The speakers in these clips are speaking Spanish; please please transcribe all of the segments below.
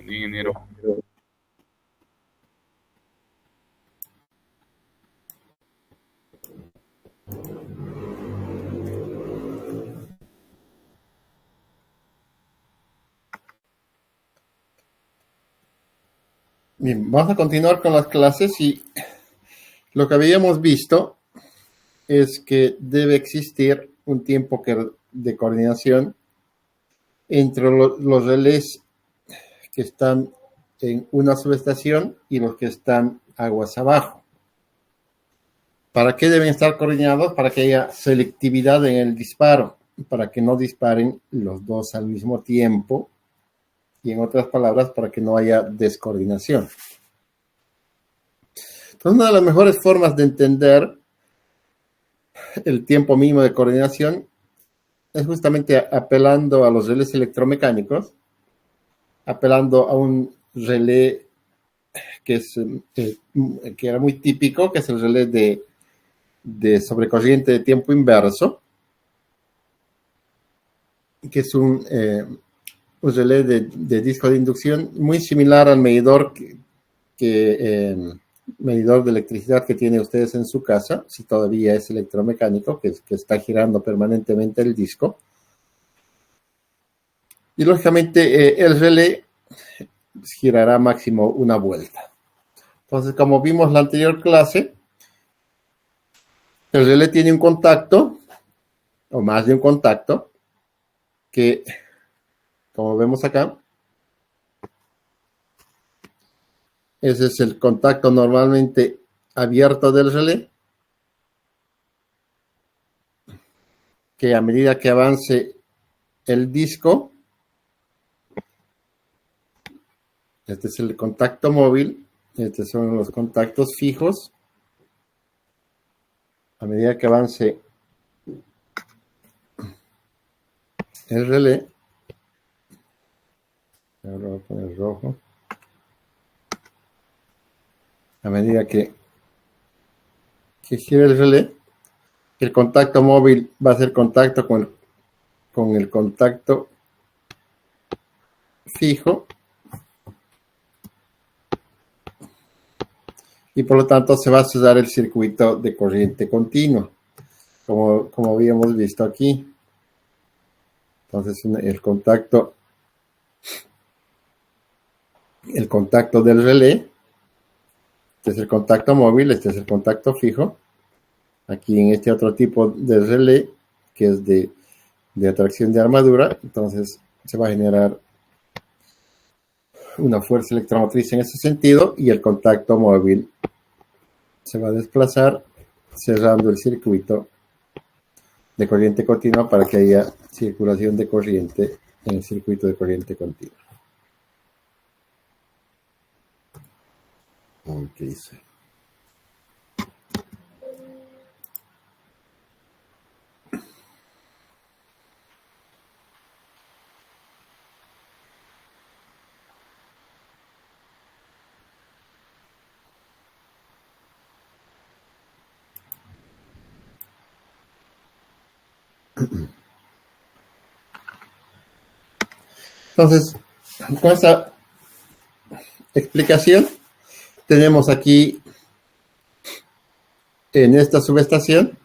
Buen día, ingeniero. Bien, vamos a continuar con las clases y lo que habíamos visto es que debe existir un tiempo de coordinación entre los relés que están en una subestación y los que están aguas abajo. ¿Para qué deben estar coordinados? Para que haya selectividad en el disparo, para que no disparen los dos al mismo tiempo y, en otras palabras, para que no haya descoordinación. Entonces, una de las mejores formas de entender el tiempo mínimo de coordinación es justamente apelando a los relés electromecánicos, apelando a un relé que era muy típico, que es el relé de sobrecorriente de tiempo inverso, que es un relé de disco de inducción muy similar al medidor medidor de electricidad que tienen ustedes en su casa, si todavía es electromecánico, que está girando permanentemente el disco. Y lógicamente el relé girará máximo una vuelta. Entonces, como vimos en la anterior clase, el relé tiene un contacto, o más de un contacto, que, como vemos acá, ese es el contacto normalmente abierto del relé, que a medida que avance el disco, este es el contacto móvil, estos son los contactos fijos, a medida que avance el relé, ahora voy a poner rojo, a medida que gira el relé, el contacto móvil va a hacer contacto con el contacto fijo y por lo tanto se va a cerrar el circuito de corriente continua, como habíamos visto aquí. Entonces el contacto del relé, este es el contacto móvil, este es el contacto fijo. Aquí en este otro tipo de relé, que es de atracción de armadura, entonces se va a generar una fuerza electromotriz en ese sentido y el contacto móvil se va a desplazar cerrando el circuito de corriente continua para que haya circulación de corriente en el circuito de corriente continua. Okay. Entonces, con esta explicación, tenemos aquí en esta subestación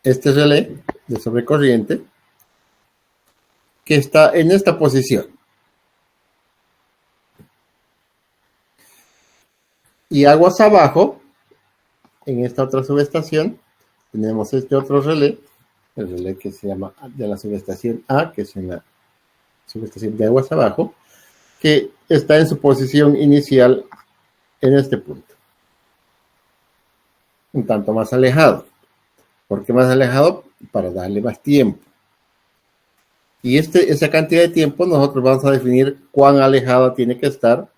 este relé de sobrecorriente que está en esta posición. Y aguas abajo, en esta otra subestación, tenemos este otro relé, el relé que se llama de la subestación A, que es en la subestación de aguas abajo, que está en su posición inicial en este punto. Un tanto más alejado. ¿Por qué más alejado? Para darle más tiempo. Y esa cantidad de tiempo nosotros vamos a definir cuán alejado tiene que estar,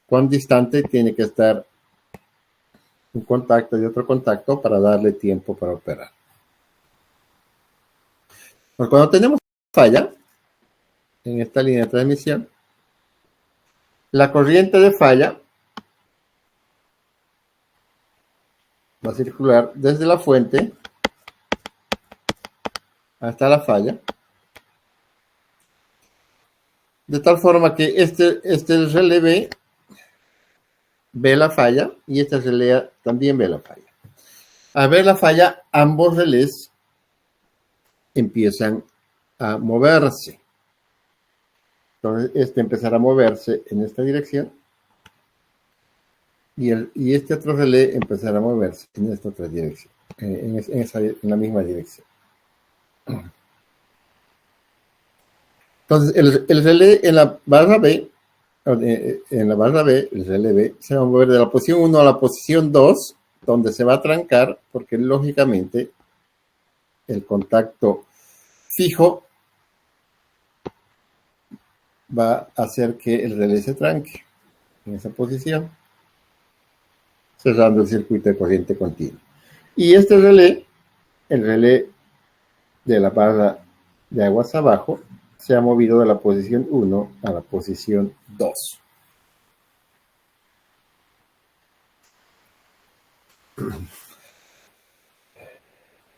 cuán distante tiene que estar un contacto y otro contacto para darle tiempo para operar. Pues cuando tenemos falla en esta línea de transmisión, la corriente de falla va a circular desde la fuente hasta la falla, De tal forma que este relé ve la falla y este relé también ve la falla. Al ver la falla, ambos relés empiezan a moverse. Entonces, este empezará a moverse en esta dirección y este otro relé empezará a moverse en esta otra dirección, en la misma dirección. Entonces, el relé en la barra B, el relé B se va a mover de la posición 1 a la posición 2, donde se va a trancar, porque lógicamente el contacto fijo va a hacer que el relé se tranque en esa posición, cerrando el circuito de corriente continua. Y este relé, el relé de la barra de aguas abajo, se ha movido de la posición 1 a la posición 2.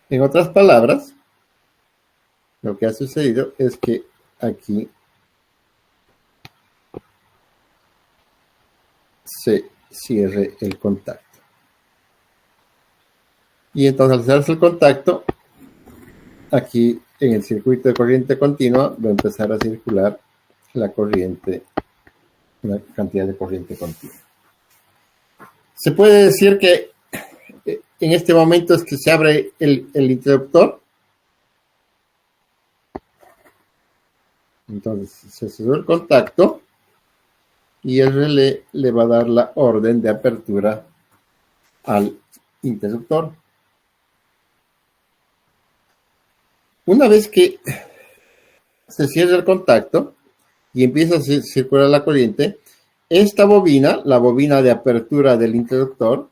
En otras palabras, lo que ha sucedido es que aquí se cierre el contacto. Y entonces al cerrarse el contacto, aquí en el circuito de corriente continua va a empezar a circular la corriente, una cantidad de corriente continua. Se puede decir que en este momento es que se abre el interruptor. Entonces se cerró el contacto y el relé le va a dar la orden de apertura al interruptor. Una vez que se cierra el contacto y empieza a circular la corriente, esta bobina, la bobina de apertura del interruptor,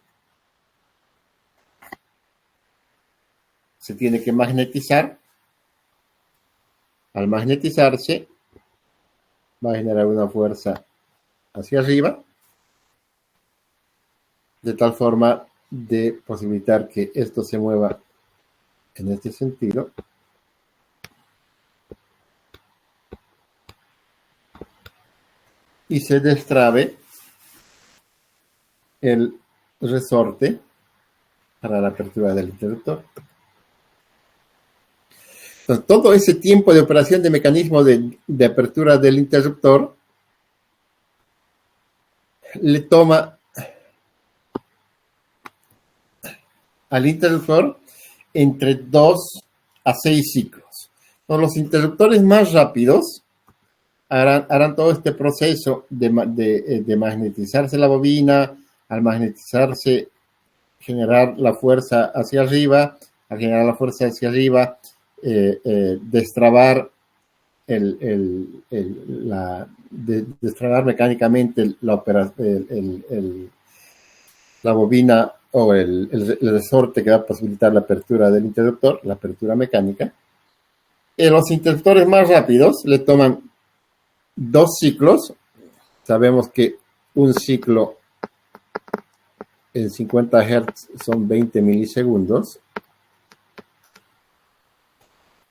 se tiene que magnetizar. Al magnetizarse, va a generar una fuerza hacia arriba, de tal forma de posibilitar que esto se mueva en este sentido. Y se destrabe el resorte para la apertura del interruptor. Entonces, todo ese tiempo de operación de mecanismo de apertura del interruptor le toma al interruptor entre 2 a 6 ciclos. Entonces, los interruptores más rápidos harán todo este proceso de magnetizarse la bobina, al magnetizarse generar la fuerza hacia arriba, al generar la fuerza hacia arriba, destrabar destrabar mecánicamente la bobina o el resorte que va a posibilitar la apertura del interruptor, la apertura mecánica. Los interruptores más rápidos le toman 2 ciclos. Sabemos que un ciclo en 50 Hz son 20 milisegundos.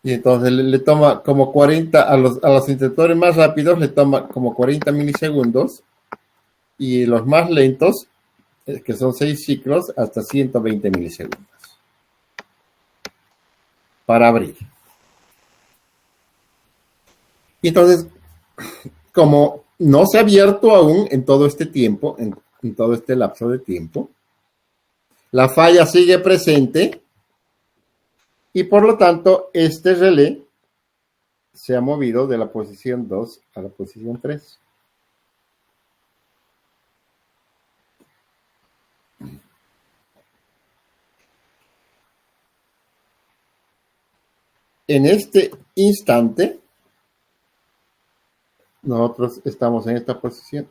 Y entonces le toma como 40, a los interruptores más rápidos le toma como 40 milisegundos. Y los más lentos, que son 6 ciclos, hasta 120 milisegundos. Para abrir. Y entonces, como no se ha abierto aún en todo este tiempo, en todo este lapso de tiempo, la falla sigue presente y por lo tanto este relé se ha movido de la posición 2 a la posición 3. En este instante, nosotros estamos en esta posición.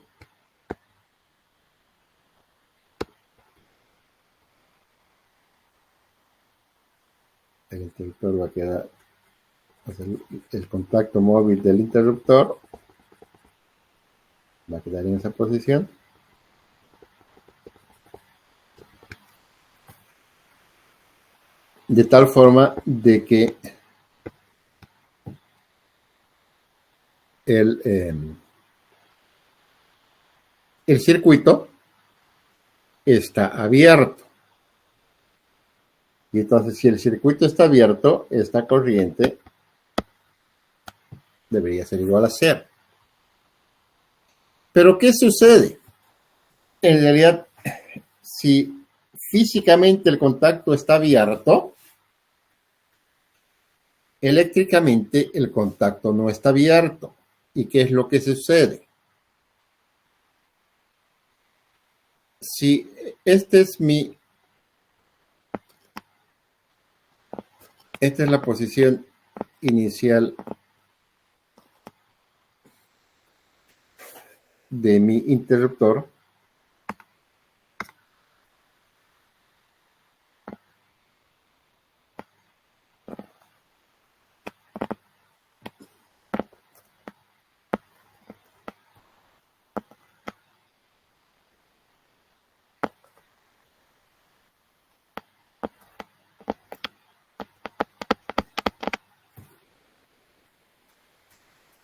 El interruptor va a quedar, el contacto móvil del interruptor va a quedar en esa posición. De tal forma de que el circuito está abierto. Y entonces, si el circuito está abierto, esta corriente debería ser igual a 0. Pero, ¿qué sucede? En realidad, si físicamente el contacto está abierto, eléctricamente el contacto no está abierto. ¿Y qué es lo que sucede? Si esta es la posición inicial de mi interruptor,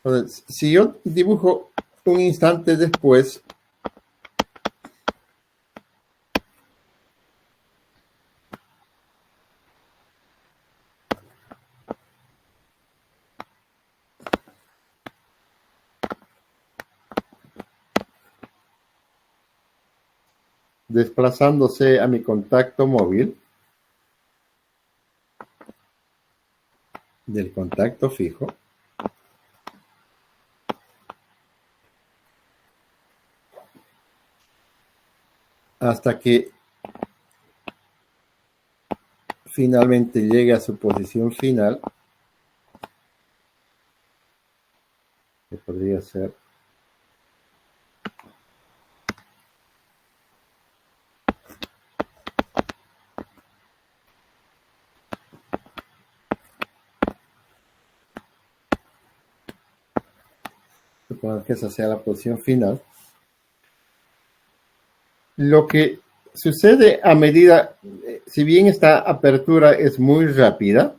entonces, si yo dibujo un instante después, desplazándose a mi contacto móvil del contacto fijo, hasta que finalmente llegue a su posición final, que podría ser supongo que esa sea la posición final. Lo que sucede a medida, si bien esta apertura es muy rápida,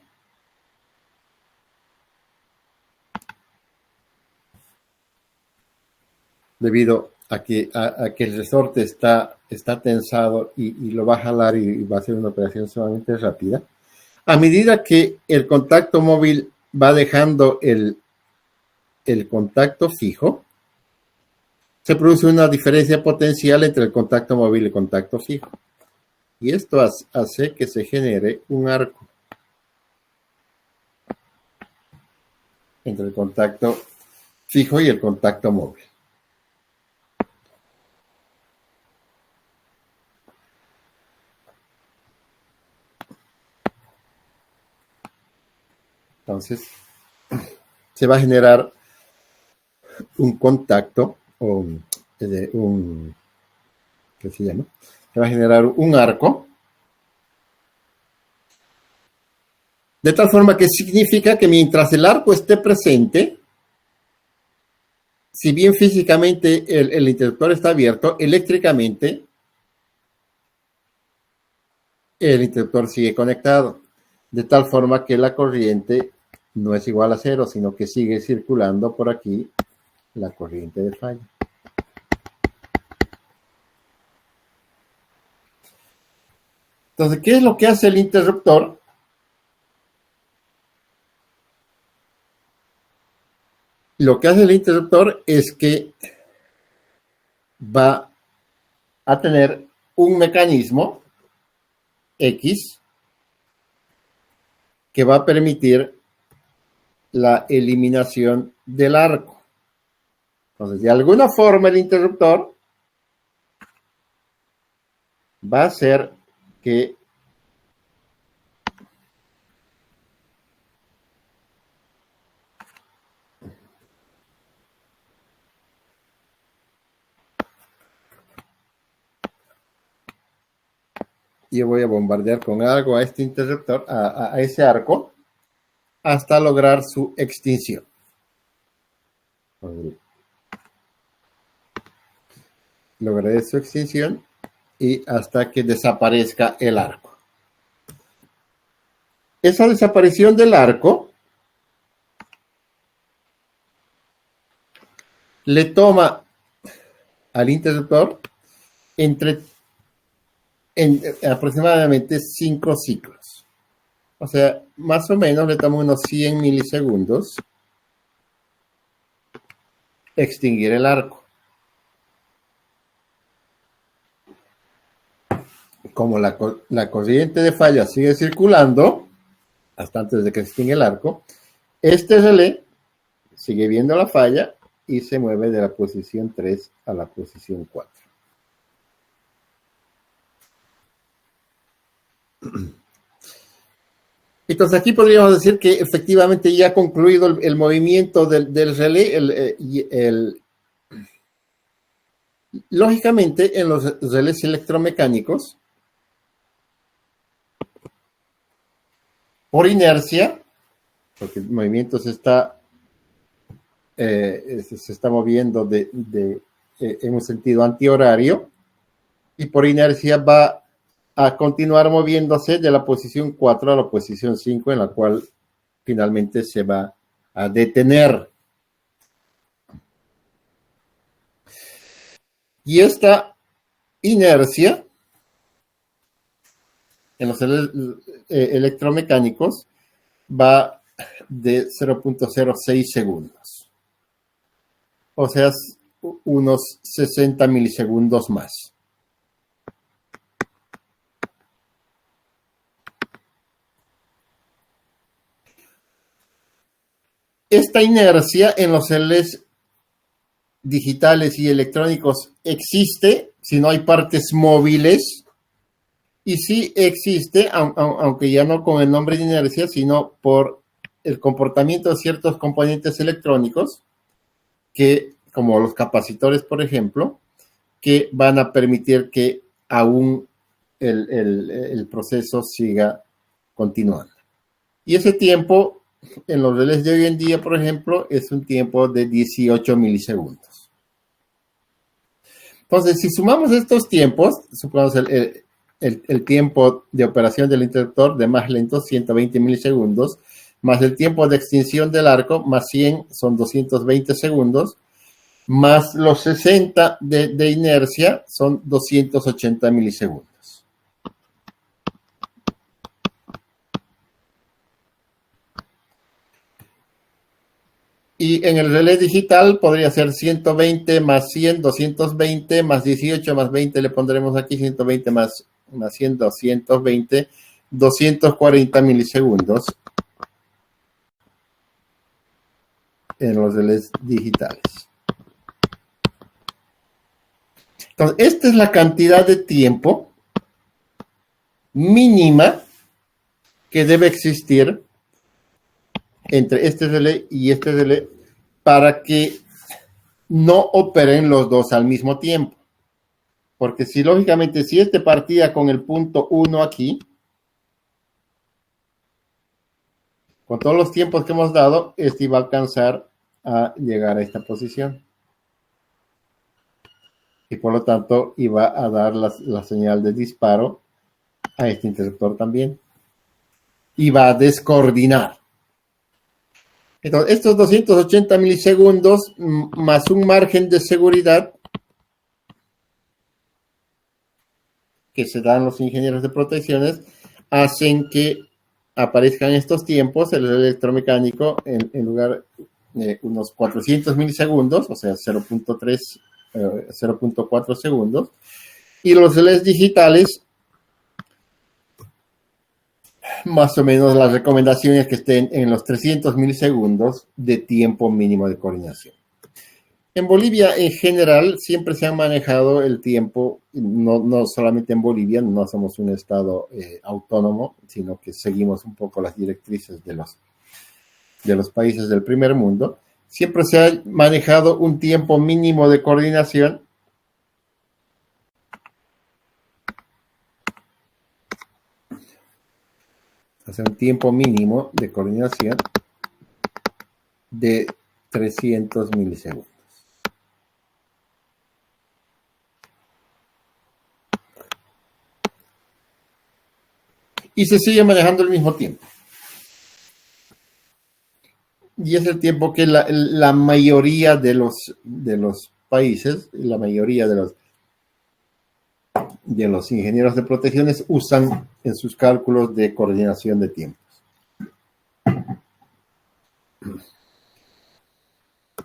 debido a que el resorte está tensado y lo va a jalar y va a ser una operación sumamente rápida, a medida que el contacto móvil va dejando el contacto fijo, se produce una diferencia potencial entre el contacto móvil y el contacto fijo. Y esto hace que se genere un arco entre el contacto fijo y el contacto móvil. Entonces, se va a generar un contacto o ¿qué se llama? Se va a generar un arco, de tal forma que significa que mientras el arco esté presente, si bien físicamente el interruptor está abierto, eléctricamente el interruptor sigue conectado, de tal forma que la corriente no es igual a 0, sino que sigue circulando por aquí la corriente de falla. Entonces, ¿qué es lo que hace el interruptor? Lo que hace el interruptor es que va a tener un mecanismo X que va a permitir la eliminación del arco. Entonces, de alguna forma el interruptor va a hacer que yo voy a bombardear con algo a este interruptor, a ese arco, hasta lograr su extinción. Lograré su extinción y hasta que desaparezca el arco. Esa desaparición del arco le toma al interruptor aproximadamente 5 ciclos. O sea, más o menos le toma unos 100 milisegundos extinguir el arco. Como la corriente de falla sigue circulando hasta antes de que se extinga el arco, este relé sigue viendo la falla y se mueve de la posición 3 a la posición 4. Entonces aquí podríamos decir que efectivamente ya ha concluido el movimiento del relé. Lógicamente, en los relés electromecánicos, por inercia, porque el movimiento se está moviendo en un sentido antihorario, y por inercia va a continuar moviéndose de la posición 4 a la posición 5, en la cual finalmente se va a detener. Y esta inercia en los electromecánicos va de 0.06 segundos. O sea, unos 60 milisegundos más. Esta inercia en los relés digitales y electrónicos existe si no hay partes móviles, y sí existe, aunque ya no con el nombre de inercia, sino por el comportamiento de ciertos componentes electrónicos, que, como los capacitores, por ejemplo, que van a permitir que aún el proceso siga continuando. Y ese tiempo, en los relés de hoy en día, por ejemplo, es un tiempo de 18 milisegundos. Entonces, si sumamos estos tiempos, supongamos el tiempo de operación del interruptor de más lento, 120 milisegundos, más el tiempo de extinción del arco, más 100, son 220 segundos, más los 60 de inercia, son 280 milisegundos. Y en el relé digital podría ser 120 más 100, 220 más 18 más 20, le pondremos aquí 120 más 100, 220, 240 milisegundos en los relés digitales. Entonces, esta es la cantidad de tiempo mínima que debe existir entre este relé y este relé para que no operen los dos al mismo tiempo. Porque si lógicamente, si este partía con el punto 1 aquí, con todos los tiempos que hemos dado, este iba a alcanzar a llegar a esta posición. Y por lo tanto iba a dar la señal de disparo a este interruptor también. Y va a descoordinar. Entonces, estos 280 milisegundos más un margen de seguridad que se dan los ingenieros de protecciones hacen que aparezcan estos tiempos, el electromecánico, en lugar de unos 400 milisegundos, o sea, 0.4 segundos, y los relés digitales, más o menos las recomendaciones que estén en los 300 milisegundos de tiempo mínimo de coordinación. En Bolivia, en general, siempre se ha manejado el tiempo, no solamente en Bolivia, no somos un estado autónomo, sino que seguimos un poco las directrices de los países del primer mundo. Siempre se ha manejado un tiempo mínimo de coordinación un tiempo mínimo de coordinación de 300 milisegundos. Y se sigue manejando al mismo tiempo. Y es el tiempo que la mayoría de los países, la mayoría de los ingenieros de protecciones usan en sus cálculos de coordinación de tiempos.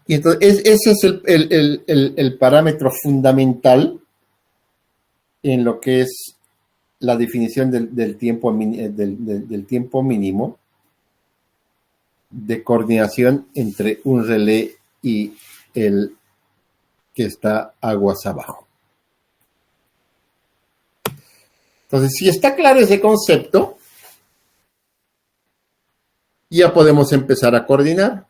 Y entonces ese es el parámetro fundamental en lo que es la definición del tiempo mínimo de coordinación entre un relé y el que está aguas abajo. Entonces, si está claro ese concepto, ya podemos empezar a coordinar.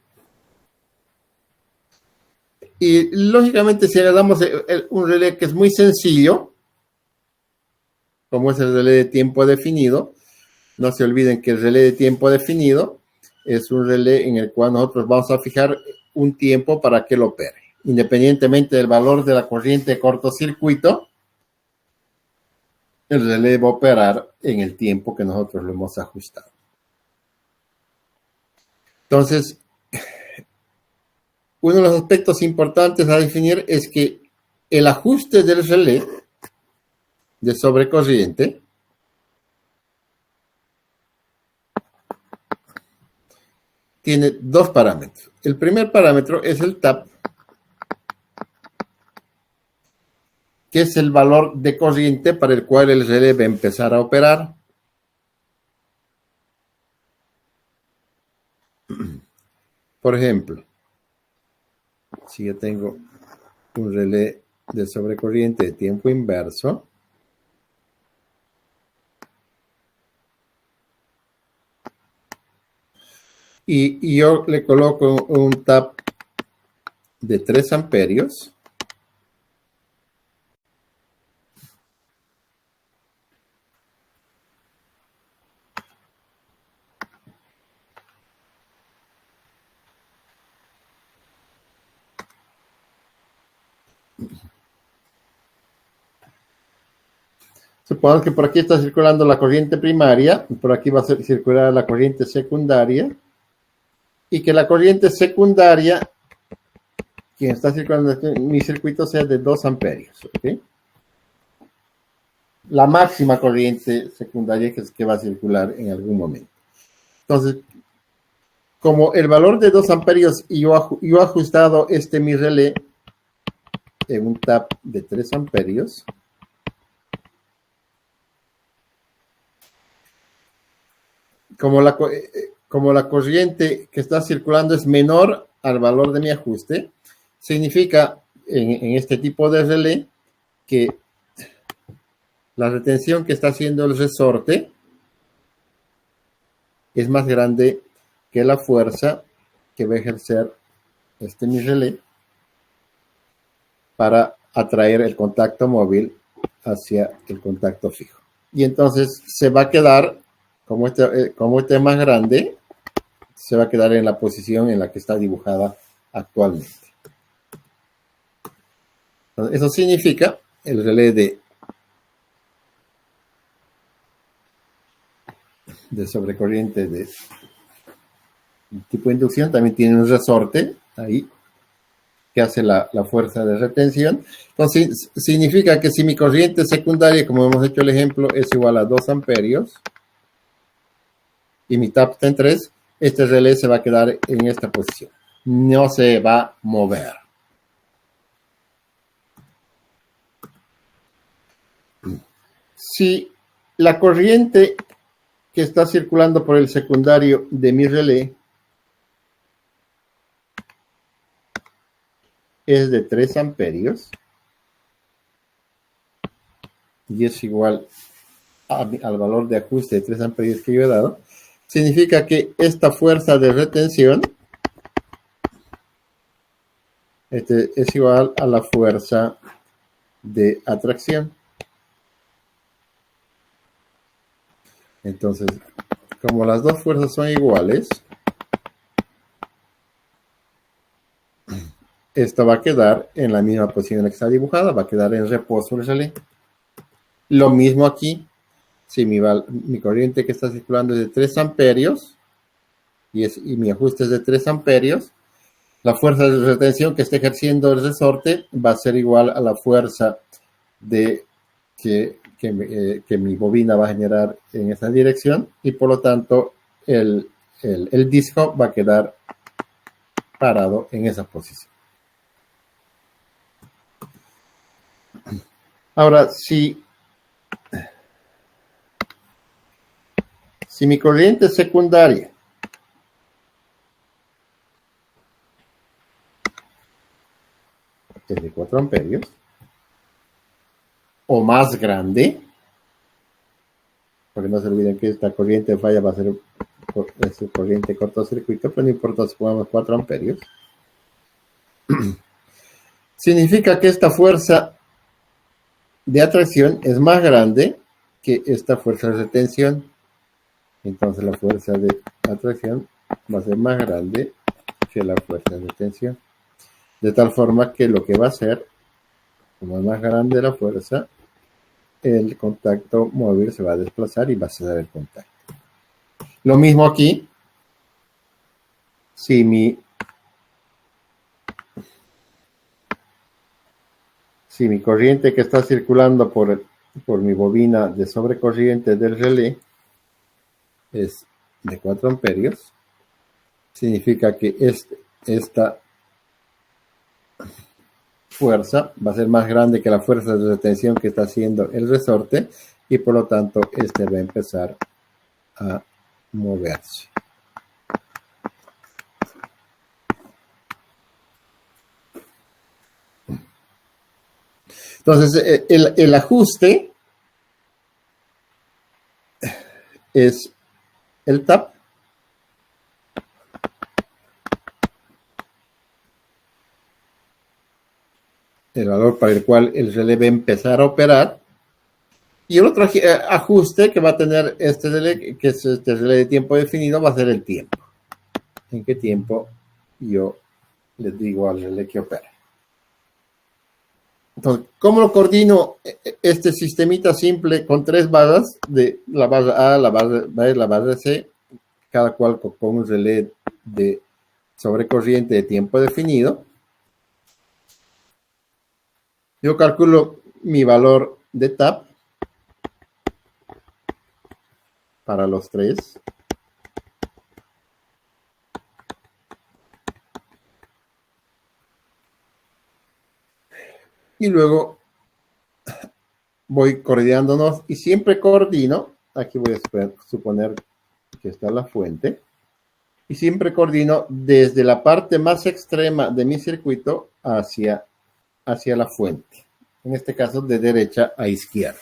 Y lógicamente, si le damos un relé que es muy sencillo, como es el relé de tiempo definido, no se olviden que el relé de tiempo definido es un relé en el cual nosotros vamos a fijar un tiempo para que él opere. Independientemente del valor de la corriente de cortocircuito, el relé va a operar en el tiempo que nosotros lo hemos ajustado. Entonces, uno de los aspectos importantes a definir es que el ajuste del relé de sobrecorriente tiene dos parámetros. El primer parámetro es el TAP, que es el valor de corriente para el cual el relé va a empezar a operar. Por ejemplo, si yo tengo un relé de sobrecorriente de tiempo inverso, y yo le coloco un TAP de 3 amperios, supongamos que por aquí está circulando la corriente primaria, por aquí va a circular la corriente secundaria, y que la corriente secundaria, quien está circulando en mi circuito, sea de 2 amperios. ¿Okay? La máxima corriente secundaria que va a circular en algún momento. Entonces, como el valor de 2 amperios y yo he ajustado mi relé en un TAP de 3 amperios, como la corriente que está circulando es menor al valor de mi ajuste, significa en este tipo de relé que la retención que está haciendo el resorte es más grande que la fuerza que va a ejercer mi relé para atraer el contacto móvil hacia el contacto fijo. Y entonces se va a quedar, como este es más grande, se va a quedar en la posición en la que está dibujada actualmente. Entonces, eso significa el relé de sobrecorriente de tipo de inducción también tiene un resorte ahí que hace la fuerza de retención. Entonces, significa que si mi corriente secundaria, como hemos hecho el ejemplo, es igual a 2 amperios y mi TAP está en 3, este relé se va a quedar en esta posición. No se va a mover. Si la corriente que está circulando por el secundario de mi relé es de 3 amperios y es igual al valor de ajuste de 3 amperios que yo he dado, significa que esta fuerza de retención es igual a la fuerza de atracción. Entonces, como las dos fuerzas son iguales, esta va a quedar en la misma posición en la que está dibujada, va a quedar en reposo el relé. Lo mismo aquí, si mi corriente que está circulando es de 3 amperios, y mi ajuste es de 3 amperios, la fuerza de retención que esté ejerciendo el resorte va a ser igual a la fuerza que mi bobina va a generar en esa dirección, y por lo tanto el disco va a quedar parado en esa posición. Ahora, si mi corriente secundaria es de 4 amperios o más grande, porque no se olviden que esta corriente de falla va a ser corriente cortocircuito, pero no importa, supongamos 4 amperios, significa que esta fuerza de atracción es más grande que esta fuerza de retención. Entonces la fuerza de atracción va a ser más grande que la fuerza de tensión. De tal forma que lo que va a hacer, como es más grande la fuerza, el contacto móvil se va a desplazar y va a ceder el contacto. Lo mismo aquí. Si mi corriente que está circulando por mi bobina de sobrecorriente del relé es de 4 amperios, significa que esta fuerza va a ser más grande que la fuerza de retención que está haciendo el resorte, y por lo tanto este va a empezar a moverse. Entonces el ajuste es el tap el valor para el cual el relé va a empezar a operar, y el otro ajuste que va a tener este relé, que es este relé de tiempo definido, va a ser el tiempo. ¿En qué tiempo yo les digo al relé que opera? Entonces, ¿cómo lo coordino este sistemita simple con 3 barras, de la barra A, la barra B, la barra C, cada cual con un relé de sobrecorriente de tiempo definido? Yo calculo mi valor de tap para los 3. Y luego voy coordinándonos, y siempre coordino, aquí voy a suponer que está la fuente, y siempre coordino desde la parte más extrema de mi circuito hacia la fuente, en este caso de derecha a izquierda.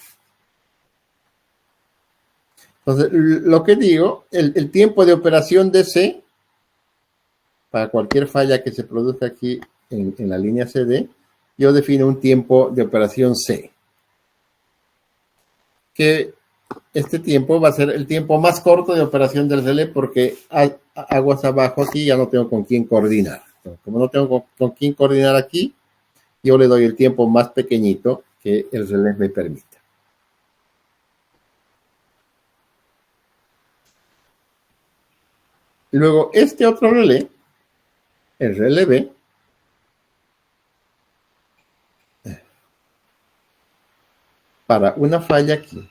Entonces, lo que digo, el tiempo de operación de C, para cualquier falla que se produzca aquí en la línea CD, yo defino un tiempo de operación C, que este tiempo va a ser el tiempo más corto de operación del relé, porque aguas abajo aquí ya no tengo con quién coordinar. Entonces, como no tengo con quién coordinar aquí, yo le doy el tiempo más pequeñito que el relé me permita. Luego, este otro relé, el relé B, para una falla aquí,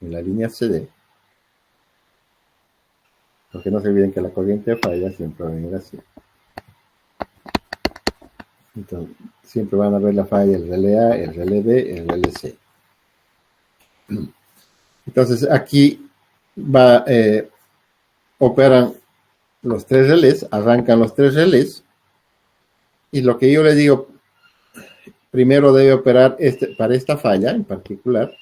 en la línea CD, porque no se olviden que la corriente de falla siempre va a venir así. Entonces, siempre van a ver la falla, el relé A, el relé B, el relé C. Entonces, aquí operan los 3 relés, arrancan los 3 relés, y lo que yo le digo, primero debe operar para esta falla en particular.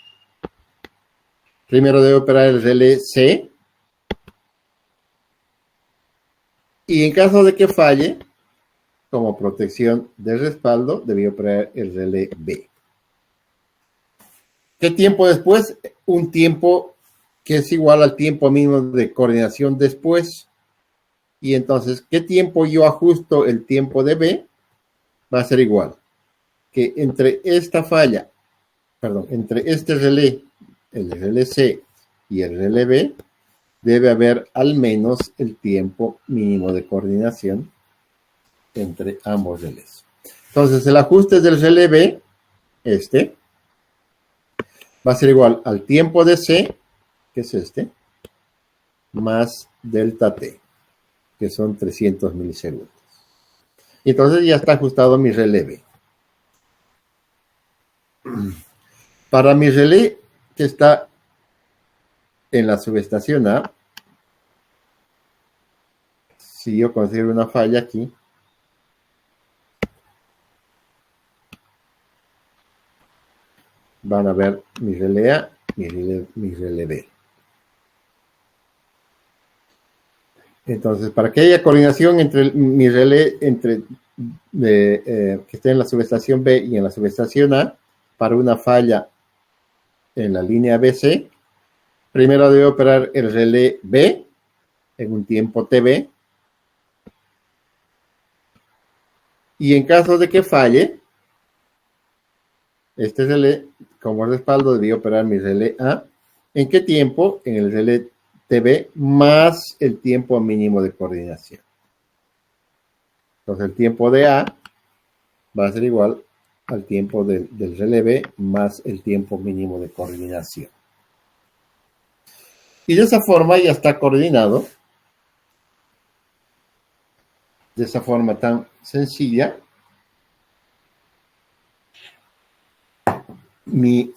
Primero debe operar el relé C, y en caso de que falle, como protección de respaldo, debe operar el relé B. ¿Qué tiempo después? Un tiempo que es igual al tiempo mínimo de coordinación después. Y entonces, ¿qué tiempo yo ajusto el tiempo de B? Va a ser igual que entre esta falla, entre este relé, el relé C y el relé B, debe haber al menos el tiempo mínimo de coordinación entre ambos relés. Entonces, el ajuste del relé B, va a ser igual al tiempo de C, que es más delta T, que son 300 milisegundos. Entonces ya está ajustado mi relé B. Para mi relé que está en la subestación A, si yo considero una falla aquí, van a ver mi relé A y mi relé B. Entonces, para que haya coordinación entre mi relé que esté en la subestación B y en la subestación A, para una falla en la línea BC, primero debe operar el relé B en un tiempo TB, y en caso de que falle, este relé como respaldo debe operar mi relé A. ¿En qué tiempo? En el relé TB más el tiempo mínimo de coordinación. Entonces el tiempo de A va a ser igual al tiempo del relé B más el tiempo mínimo de coordinación. Y de esa forma ya está coordinado. De esa forma tan sencilla, mi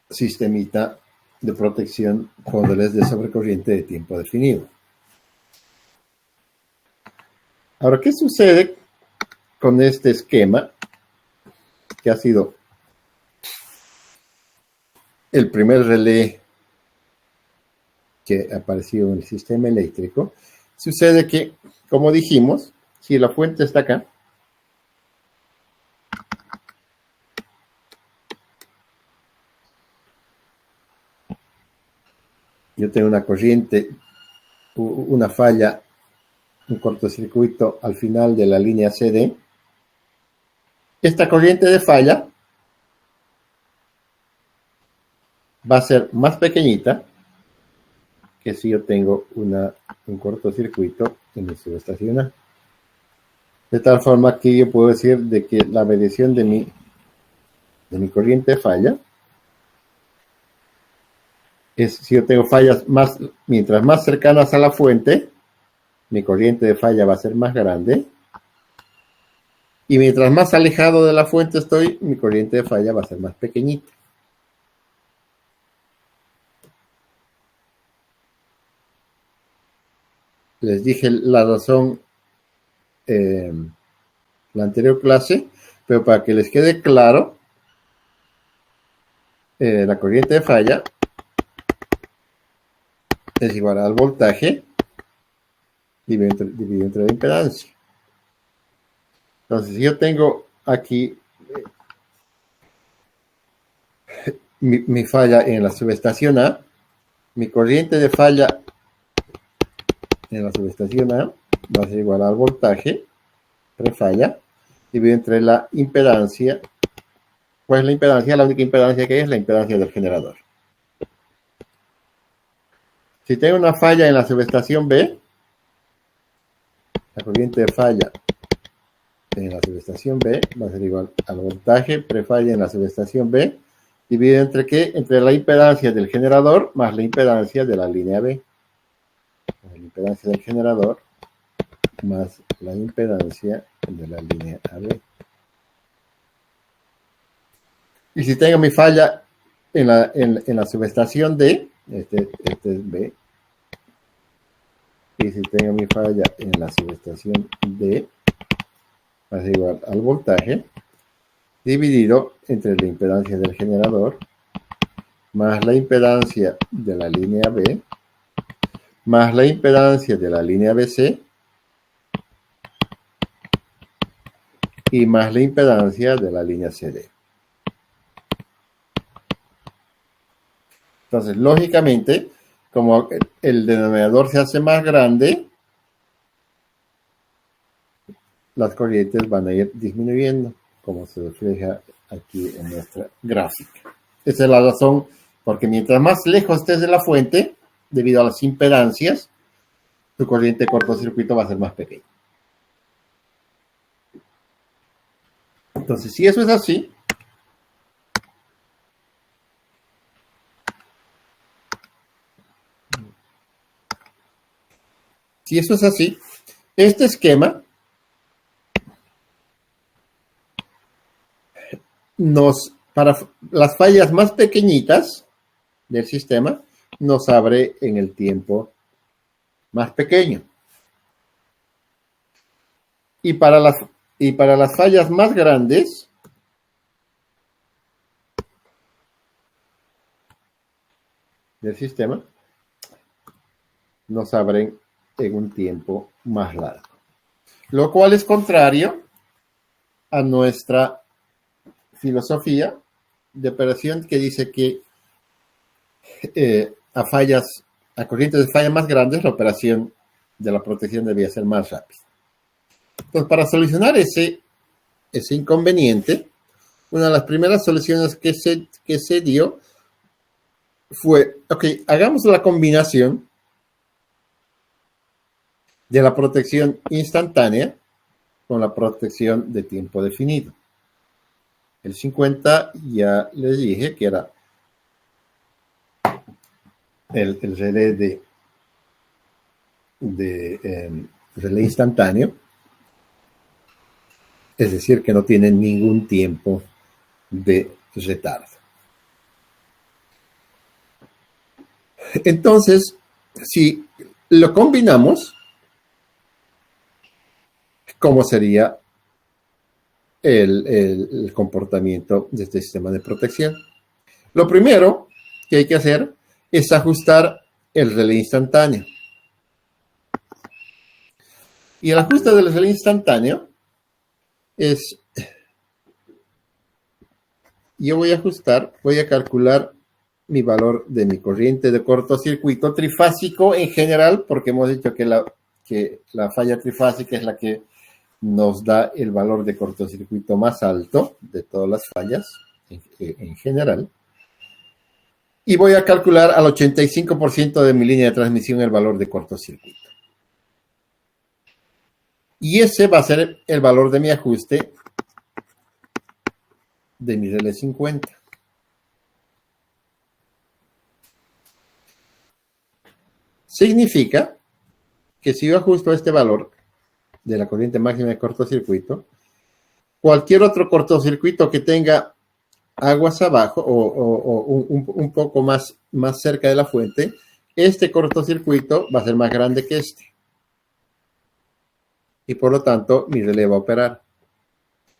sistemita de protección con relés de sobrecorriente de tiempo definido. Ahora, ¿qué sucede con este esquema que ha sido el primer relé que ha aparecido en el sistema eléctrico? Sucede que, como dijimos, si la fuente está acá, yo tengo una corriente, una falla, un cortocircuito al final de la línea CD. Esta corriente de falla va a ser más pequeñita que si yo tengo un cortocircuito en mi subestación A. De tal forma que yo puedo decir de que la medición de mi corriente de falla es, si yo tengo fallas mientras más cercanas a la fuente, mi corriente de falla va a ser más grande. Y mientras más alejado de la fuente estoy, mi corriente de falla va a ser más pequeñita. Les dije la razón en la anterior clase, pero para que les quede claro, la corriente de falla es igual al voltaje dividido entre la impedancia. Entonces, si yo tengo aquí mi falla en la subestación A, mi corriente de falla en la subestación A va a ser igual al voltaje prefalla dividido entre la impedancia. Pues la impedancia, la única impedancia que hay es la impedancia del generador. Si tengo una falla en la subestación B, la corriente de falla en la subestación B va a ser igual al voltaje prefalla en la subestación B dividido entre ¿qué? Entre la impedancia del generador más la impedancia de la línea B. La impedancia del generador más la impedancia de la línea AB. Y si tengo mi falla en la subestación D, este es B, y si tengo mi falla en la subestación D, va a ser igual al voltaje dividido entre la impedancia del generador más la impedancia de la línea B más la impedancia de la línea BC y más la impedancia de la línea CD. Entonces, lógicamente, como el denominador se hace más grande, las corrientes van a ir disminuyendo, como se refleja aquí en nuestra gráfica. Esa es la razón, porque mientras más lejos estés de la fuente, debido a las impedancias, tu corriente de cortocircuito va a ser más pequeña. Entonces, si eso es así, este esquema para las fallas más pequeñitas del sistema, nos abre en el tiempo más pequeño. Y para las fallas más grandes, del sistema, nos abren en un tiempo más largo. Lo cual es contrario a nuestra filosofía de operación que dice que a corrientes de falla más grandes, la operación de la protección debía ser más rápida. Entonces, para solucionar ese inconveniente, una de las primeras soluciones que se dio fue, hagamos la combinación de la protección instantánea con la protección de tiempo definido. El 50 ya les dije que era el relé relé instantáneo, es decir, que no tiene ningún tiempo de retardo. Entonces, si lo combinamos, ¿cómo sería el comportamiento de este sistema de protección? Lo primero que hay que hacer es ajustar el relé instantáneo. Y el ajuste del relé instantáneo es, yo voy a calcular mi valor de mi corriente de cortocircuito trifásico en general, porque hemos dicho que la falla trifásica es la que nos da el valor de cortocircuito más alto de todas las fallas en general. Y voy a calcular al 85% de mi línea de transmisión el valor de cortocircuito. Y ese va a ser el valor de mi ajuste de mi relé 50. Significa que si yo ajusto este valor de la corriente máxima de cortocircuito, cualquier otro cortocircuito que tenga aguas abajo o un poco más cerca de la fuente, este cortocircuito va a ser más grande que este. Y por lo tanto, mi relé va a operar.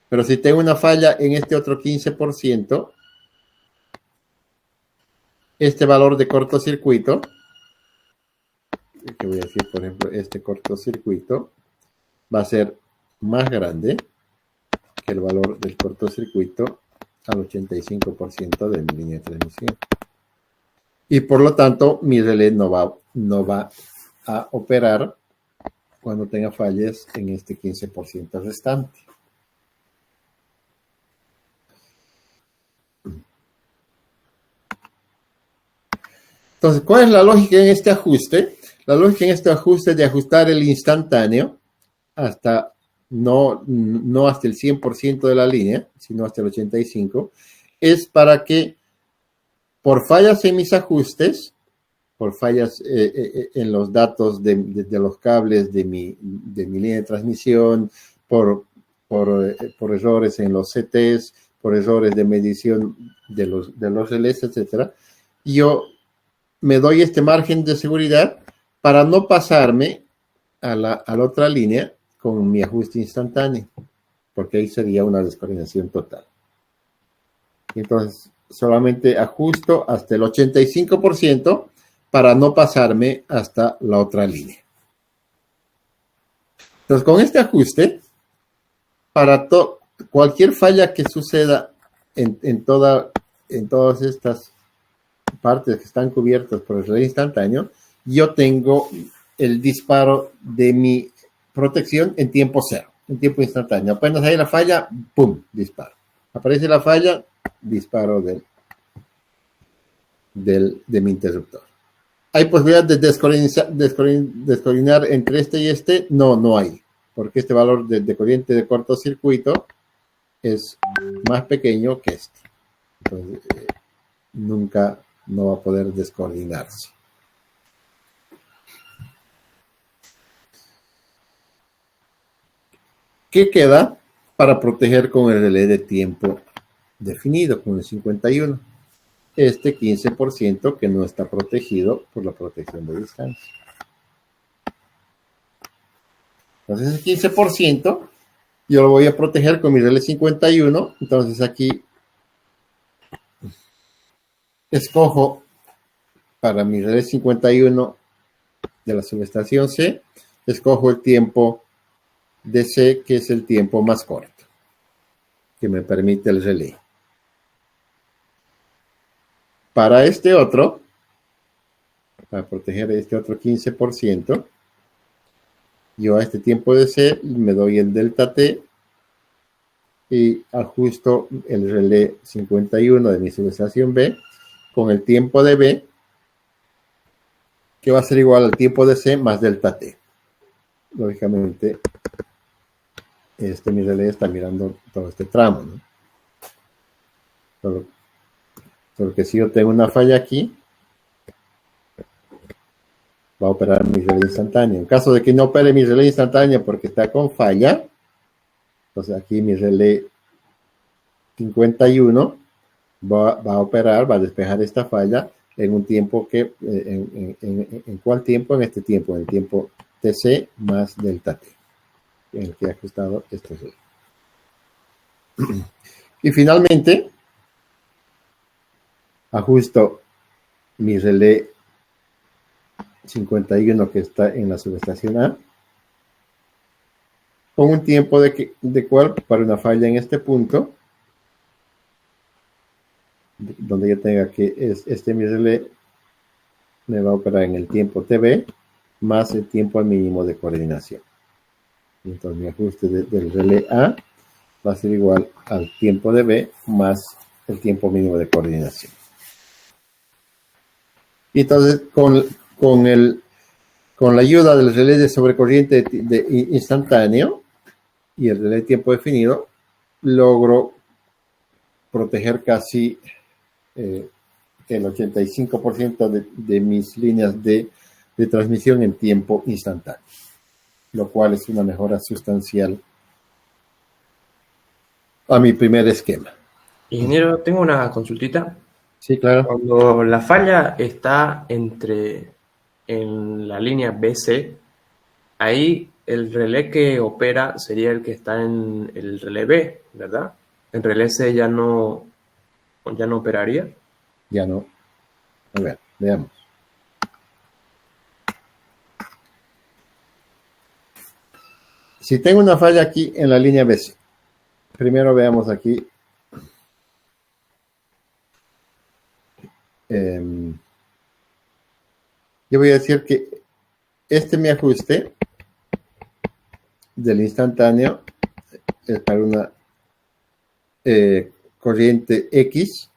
Pero si tengo una falla en este otro 15%, este valor de cortocircuito, que voy a decir, por ejemplo, este cortocircuito, va a ser más grande que el valor del cortocircuito al 85% de mi línea de transmisión. Y por lo tanto, mi relé no va a operar cuando tenga fallas en este 15% restante. Entonces, ¿cuál es la lógica en este ajuste? La lógica en este ajuste es de ajustar el instantáneo hasta no hasta el 100% de la línea, sino hasta el 85%, es para que por fallas en mis ajustes, por fallas en los datos de los cables de mi línea de transmisión, por errores en los CTs, por errores de medición de los relés, etc., yo me doy este margen de seguridad para no pasarme a la otra línea con mi ajuste instantáneo, porque ahí sería una descoordinación total. Entonces, solamente ajusto hasta el 85% para no pasarme hasta la otra línea. Entonces, con este ajuste, para cualquier falla que suceda en todas estas partes que están cubiertas por el relé instantáneo, yo tengo el disparo de mi protección en tiempo cero, en tiempo instantáneo. Apenas hay la falla, ¡pum!, disparo. Aparece la falla, disparo de mi interruptor. ¿Hay posibilidad de descoordinar entre este y este? No, no hay, porque este valor de corriente de cortocircuito es más pequeño que este. Entonces, nunca no va a poder descoordinarse. ¿Qué queda para proteger con el relé de tiempo definido, con el 51? Este 15% que no está protegido por la protección de distancia. Entonces, el 15% yo lo voy a proteger con mi relé 51. Entonces, aquí escojo para mi relé 51 de la subestación C, escojo el tiempo de C, que es el tiempo más corto que me permite el relé. Para este otro, para proteger este otro 15%, yo a este tiempo de C me doy el delta T y ajusto el relé 51 de mi subestación B con el tiempo de B, que va a ser igual al tiempo de C más delta T. Lógicamente, mi relé está mirando todo este tramo, ¿no? Solo que si yo tengo una falla aquí, va a operar mi relé instantáneo. En caso de que no opere mi relé instantáneo porque está con falla, entonces aquí mi relé 51 va a operar, va a despejar esta falla en un tiempo que, ¿en cuál tiempo? En este tiempo, en el tiempo TC más delta T, en el que he ajustado este relé. Y finalmente, ajusto mi relé 51 que está en la subestación A, con un tiempo de cual para una falla en este punto, donde yo tenga que mi relé me va a operar en el tiempo TB más el tiempo mínimo de coordinación. Entonces mi ajuste del relé A va a ser igual al tiempo de B más el tiempo mínimo de coordinación. Y entonces con la ayuda del relé de sobrecorriente instantáneo y el relé de tiempo definido, logro proteger casi el 85% de mis líneas de transmisión en tiempo instantáneo, lo cual es una mejora sustancial a mi primer esquema. Ingeniero, tengo una consultita. Sí, claro. Cuando la falla está en la línea BC, ahí el relé que opera sería el que está en el relé B, ¿verdad? El relé C ya no operaría. Ya no. A ver, veamos. Si tengo una falla aquí en la línea BC, primero veamos aquí. Yo voy a decir que mi ajuste del instantáneo es para una corriente X.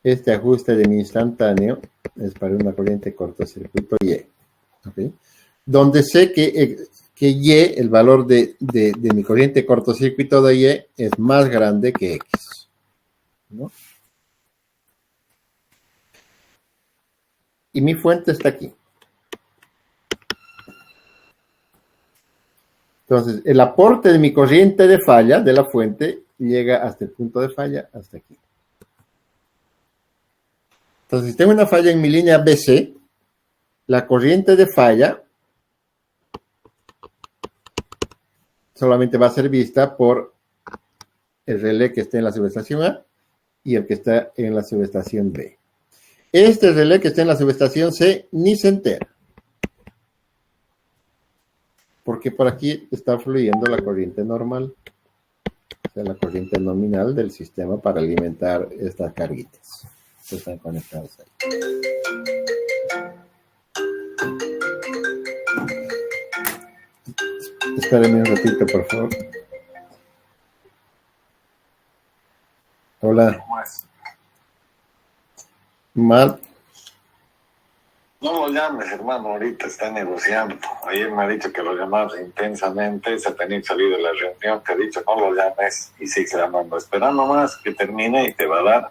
Este ajuste de mi instantáneo es para una corriente cortocircuito Y. ¿Okay? Donde sé que Y, el valor de mi corriente cortocircuito de Y, es más grande que X, ¿no? Y mi fuente está aquí. Entonces, el aporte de mi corriente de falla de la fuente llega hasta el punto de falla, hasta aquí. Entonces, si tengo una falla en mi línea BC, la corriente de falla solamente va a ser vista por el relé que está en la subestación A y el que está en la subestación B. Este relé que está en la subestación C ni se entera, porque por aquí está fluyendo la corriente normal, o sea, la corriente nominal del sistema para alimentar estas carguitas que están conectadas ahí. Espérenme un ratito, por favor. Hola. Mal. No lo llames, hermano, ahorita está negociando. Ayer me ha dicho que lo llamaba intensamente, se tenía que salir de la reunión, te ha dicho no lo llames y sigue llamando. Espera nomás que termine y te va a dar.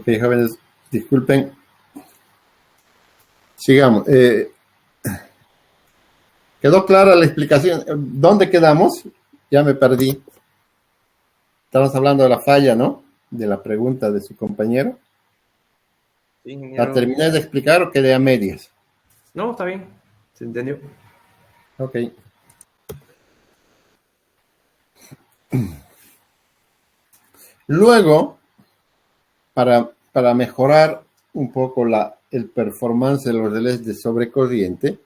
Ok, jóvenes, disculpen. Sigamos. ¿Quedó clara la explicación? ¿Dónde quedamos? Ya me perdí. Estamos hablando de la falla, ¿no? De la pregunta de su compañero. Sí, ¿La ingeniero. terminé de explicar o quedé a medias? No, está bien. ¿Se entendió? Ok. Luego, para mejorar un poco el performance de los relés de sobrecorriente,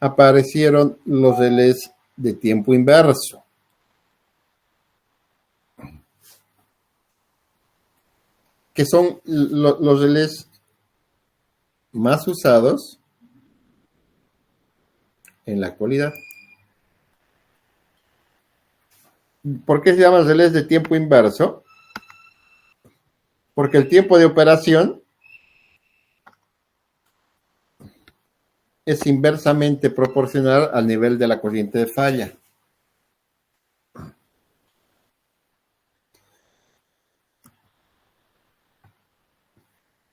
aparecieron los relés de tiempo inverso. Que son los relés más usados en la actualidad. ¿Por qué se llaman relés de tiempo inverso? Porque el tiempo de operación es inversamente proporcional al nivel de la corriente de falla.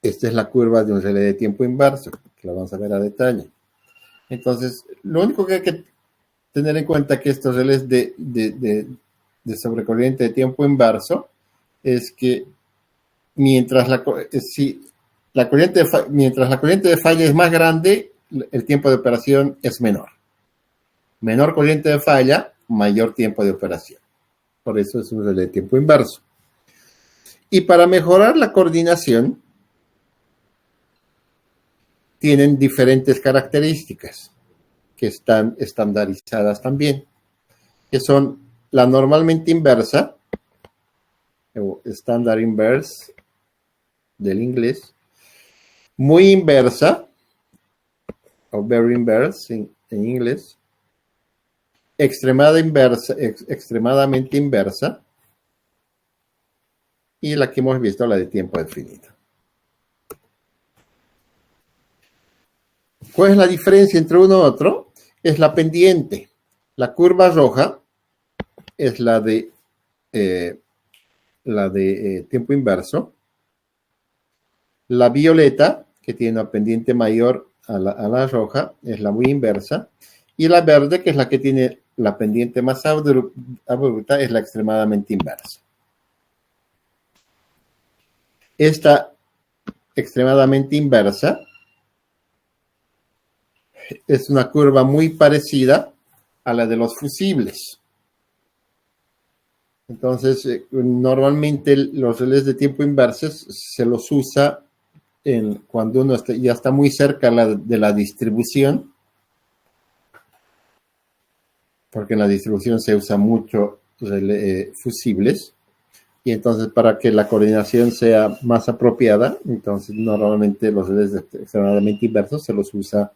Esta es la curva de un relé de tiempo inverso, que la vamos a ver a detalle. Entonces, lo único que hay que tener en cuenta que estos relés de sobrecorriente de tiempo inverso es que mientras la corriente de falla es más grande, el tiempo de operación es menor. Menor corriente de falla, mayor tiempo de operación. Por eso es un relé de tiempo inverso. Y para mejorar la coordinación, tienen diferentes características que están estandarizadas también, que son la normalmente inversa, o standard inverse del inglés, muy inversa, o very inverse en inglés, extremadamente inversa, y la que hemos visto, la de tiempo definido. ¿Cuál es la diferencia entre uno y otro? Es la pendiente. La curva roja es la de tiempo inverso. La violeta, que tiene una pendiente mayor a la roja, es la muy inversa. Y la verde, que es la que tiene la pendiente más abrupta, es la extremadamente inversa. Esta extremadamente inversa es una curva muy parecida a la de los fusibles. Entonces, normalmente los relés de tiempo inversos se los usa cuando uno ya está muy cerca de la distribución, porque en la distribución se usa mucho fusibles, y entonces para que la coordinación sea más apropiada, entonces normalmente los relés extremadamente inversos se los usa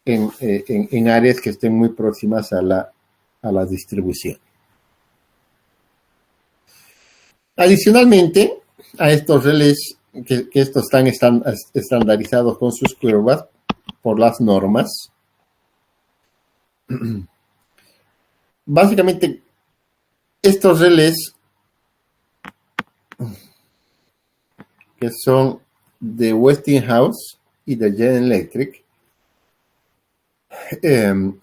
en áreas que estén muy próximas a la distribución. Adicionalmente, a estos relés, que estos están estandarizados con sus curvas por las normas, básicamente estos relés, que son de Westinghouse y de General Electric,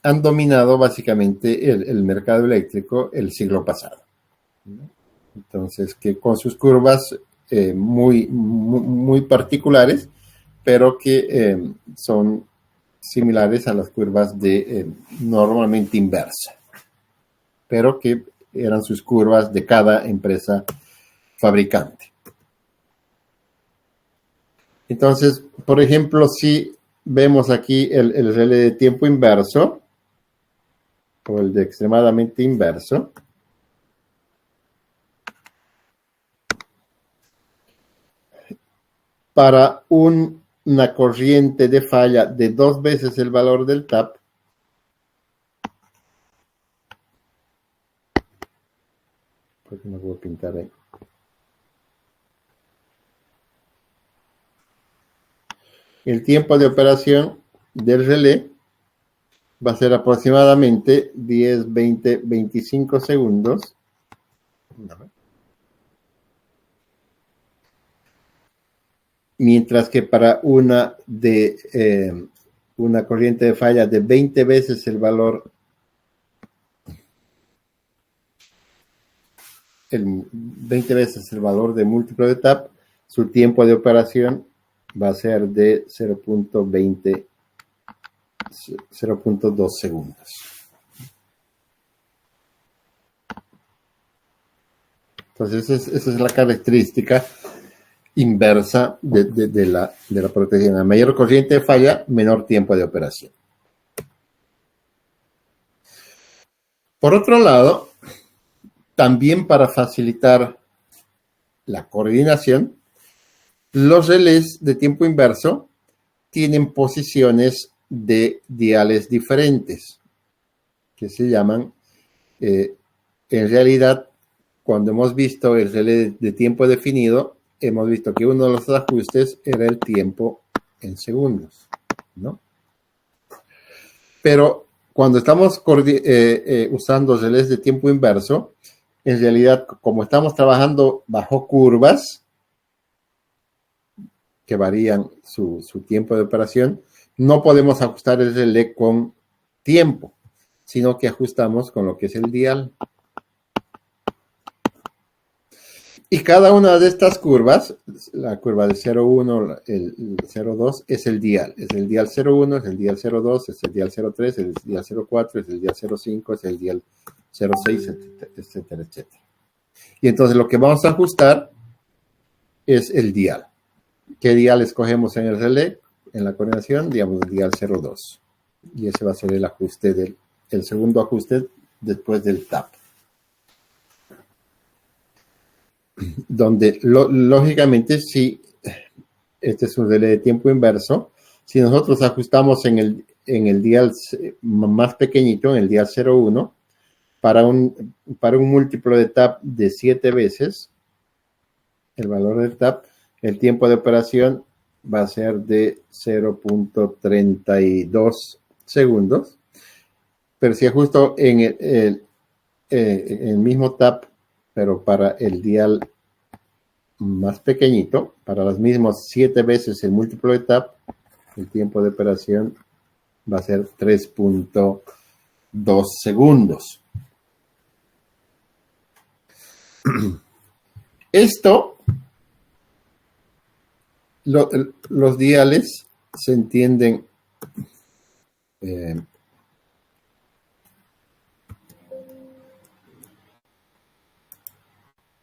han dominado básicamente el mercado eléctrico el siglo pasado. Entonces, que con sus curvas muy particulares, pero que son similares a las curvas de normalmente inversa, pero que eran sus curvas de cada empresa fabricante. Entonces, por ejemplo, si vemos aquí el relé de tiempo inverso, o el de extremadamente inverso, para una corriente de falla de 2 veces el valor del TAP, porque no puedo pintar ahí. El tiempo de operación del relé va a ser aproximadamente 10, 20, 25 segundos. mientras que para una corriente de falla de 20 veces el valor, 20 veces el valor de múltiplo de TAP, su tiempo de operación va a ser de 0.2 segundos. Entonces, esa es la característica inversa de la protección. A mayor corriente de falla, menor tiempo de operación. Por otro lado, también para facilitar la coordinación, los relés de tiempo inverso tienen posiciones de diales diferentes, que se llaman, en realidad, cuando hemos visto el relé de tiempo definido, hemos visto que uno de los ajustes era el tiempo en segundos, ¿no? Pero cuando estamos usando relés de tiempo inverso, en realidad, como estamos trabajando bajo curvas, que varían su tiempo de operación, no podemos ajustar el relé con tiempo, sino que ajustamos con lo que es el dial. Y cada una de estas curvas, la curva de 0,1, el 0,2, es el dial. Es el dial 0,1, es el dial 0,2, es el dial 0,3, es el dial 0,4, es el dial 0,5, es el dial 0,6, etcétera, etcétera. Y entonces lo que vamos a ajustar es el dial. ¿Qué dial escogemos en el relé? En la coordinación, digamos, el dial 0,2. Y ese va a ser el ajuste el segundo ajuste después del TAP. Donde, lógicamente, si este es un relé de tiempo inverso, si nosotros ajustamos en el dial más pequeño, en el dial 0,1, para un múltiplo de TAP de 7 veces, el valor del TAP, el tiempo de operación va a ser de 0.32 segundos. Pero si ajusto en el mismo TAP, pero para el dial más pequeñito, para las mismas 7 veces el múltiplo de TAP, el tiempo de operación va a ser 3.2 segundos. Esto, los diales se entienden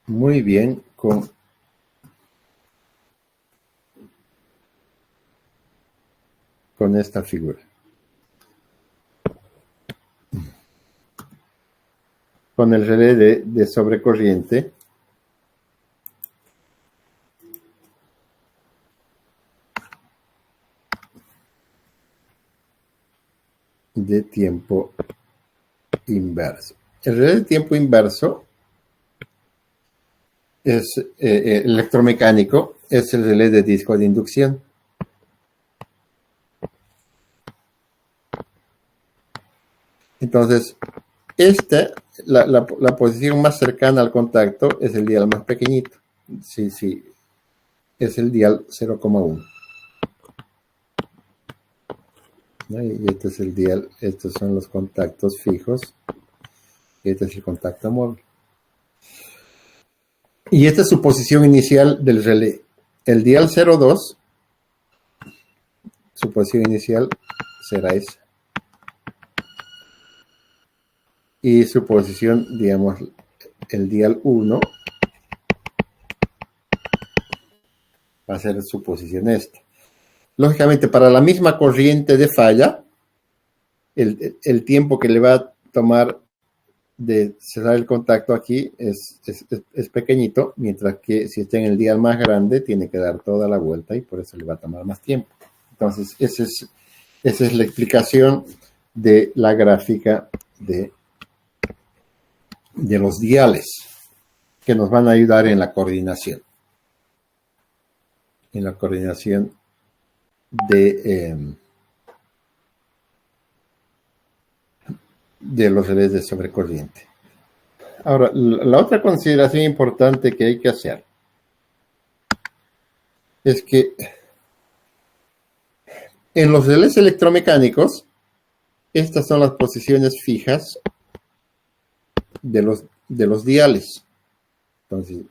muy bien con esta figura. Con el relé de sobrecorriente de tiempo inverso. El relé de tiempo inverso es electromecánico, es el relé de disco de inducción. Entonces, la posición más cercana al contacto es el dial más pequeñito. Sí, es el dial 0,1. ¿No? Y este es el dial, estos son los contactos fijos. Y este es el contacto móvil. Y esta es su posición inicial del relé. El dial 0,2, su posición inicial será esa. Y su posición, digamos, el dial 1 va a ser su posición esta. Lógicamente, para la misma corriente de falla, el tiempo que le va a tomar de cerrar el contacto aquí es pequeñito, mientras que si está en el dial más grande, tiene que dar toda la vuelta y por eso le va a tomar más tiempo. Entonces, esa es la explicación de la gráfica de los diales que nos van a ayudar en la coordinación. En la coordinación de los relés de sobrecorriente. Ahora, la otra consideración importante que hay que hacer es que en los relés electromecánicos, estas son las posiciones fijas de los diales. Entonces,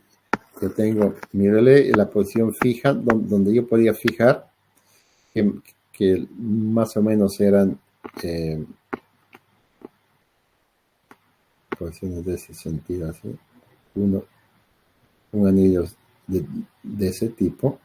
yo tengo mi relé en la posición fija, donde yo podía fijar, que más o menos eran posiciones de ese sentido, así. Un anillo de ese tipo.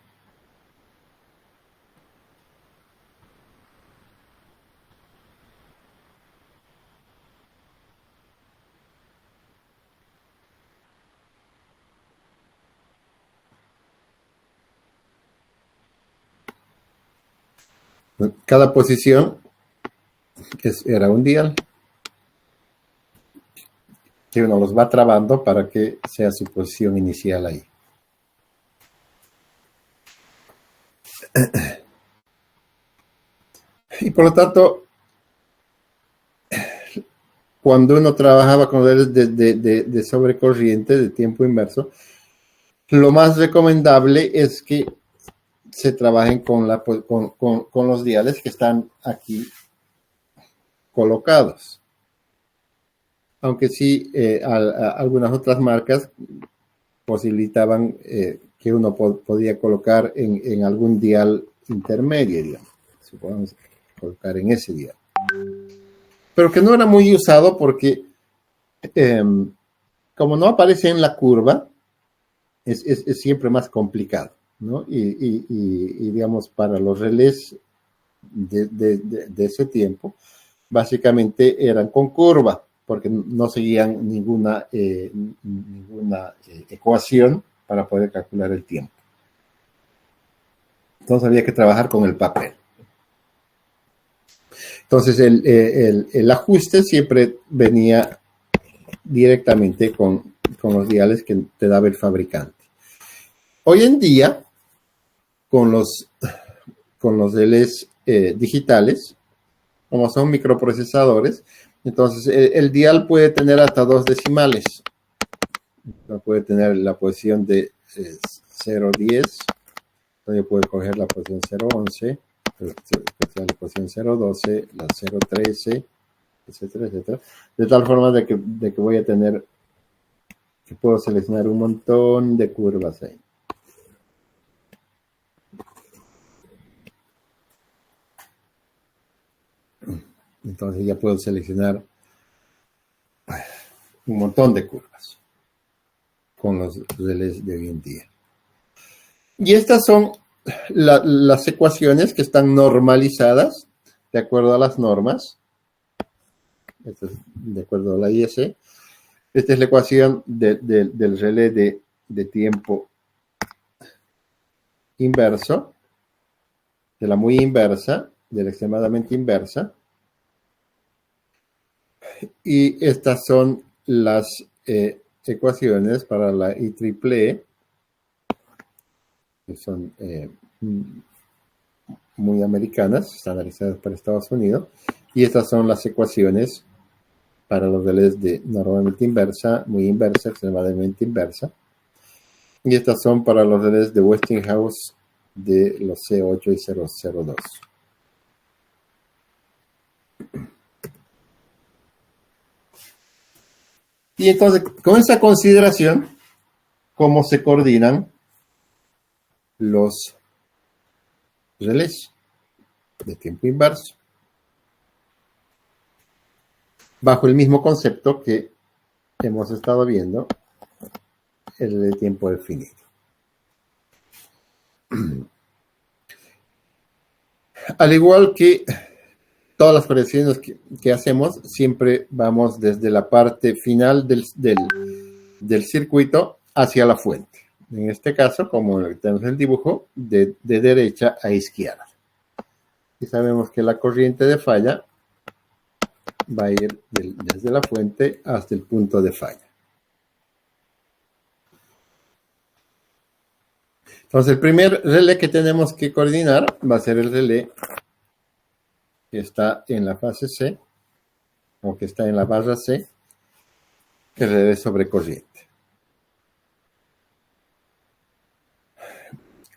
Cada posición era un dial que uno los va trabando para que sea su posición inicial ahí. Y por lo tanto, cuando uno trabajaba con redes de sobrecorriente, de tiempo inverso, lo más recomendable es que se trabajen con los diales que están aquí colocados. Aunque sí, algunas otras marcas posibilitaban que uno podía colocar en algún dial intermedio, digamos. Podemos colocar en ese dial. Pero que no era muy usado porque, como no aparece en la curva, es siempre más complicado, ¿no? Y digamos, para los relés de ese tiempo, básicamente eran con curva, porque no seguían ninguna ecuación para poder calcular el tiempo. Entonces había que trabajar con el papel. Entonces el ajuste siempre venía directamente con los diales que te daba el fabricante. Hoy en día, con los relés digitales, como son microprocesadores, entonces el dial puede tener hasta 2 decimales. Puede tener la posición de 0.10, entonces puede coger la posición 0.11, la posición 0.12, la 0.13, etcétera, etcétera. De tal forma de que voy a tener, que puedo seleccionar un montón de curvas ahí. Entonces ya puedo seleccionar un montón de curvas con los relés de hoy en día. Y estas son las ecuaciones que están normalizadas de acuerdo a las normas. Esto es de acuerdo a la IS. Esta es la ecuación del relé de tiempo inverso, de la muy inversa, de la extremadamente inversa. Y estas son las ecuaciones para la IEEE, que son muy americanas, estandarizadas para Estados Unidos. Y estas son las ecuaciones para los relés de normalmente inversa, muy inversa, extremadamente inversa. Y estas son para los relés de Westinghouse de los C8 y 002. Y entonces, con esa consideración, ¿cómo se coordinan los relés de tiempo inverso? Bajo el mismo concepto que hemos estado viendo, el de tiempo definido. Al igual que todas las correcciones que hacemos, siempre vamos desde la parte final del circuito hacia la fuente. En este caso, como tenemos el dibujo, de derecha a izquierda. Y sabemos que la corriente de falla va a ir desde la fuente hasta el punto de falla. Entonces, el primer relé que tenemos que coordinar va a ser el relé que está en la fase C, o que está en la barra C, que es el relé sobre corriente.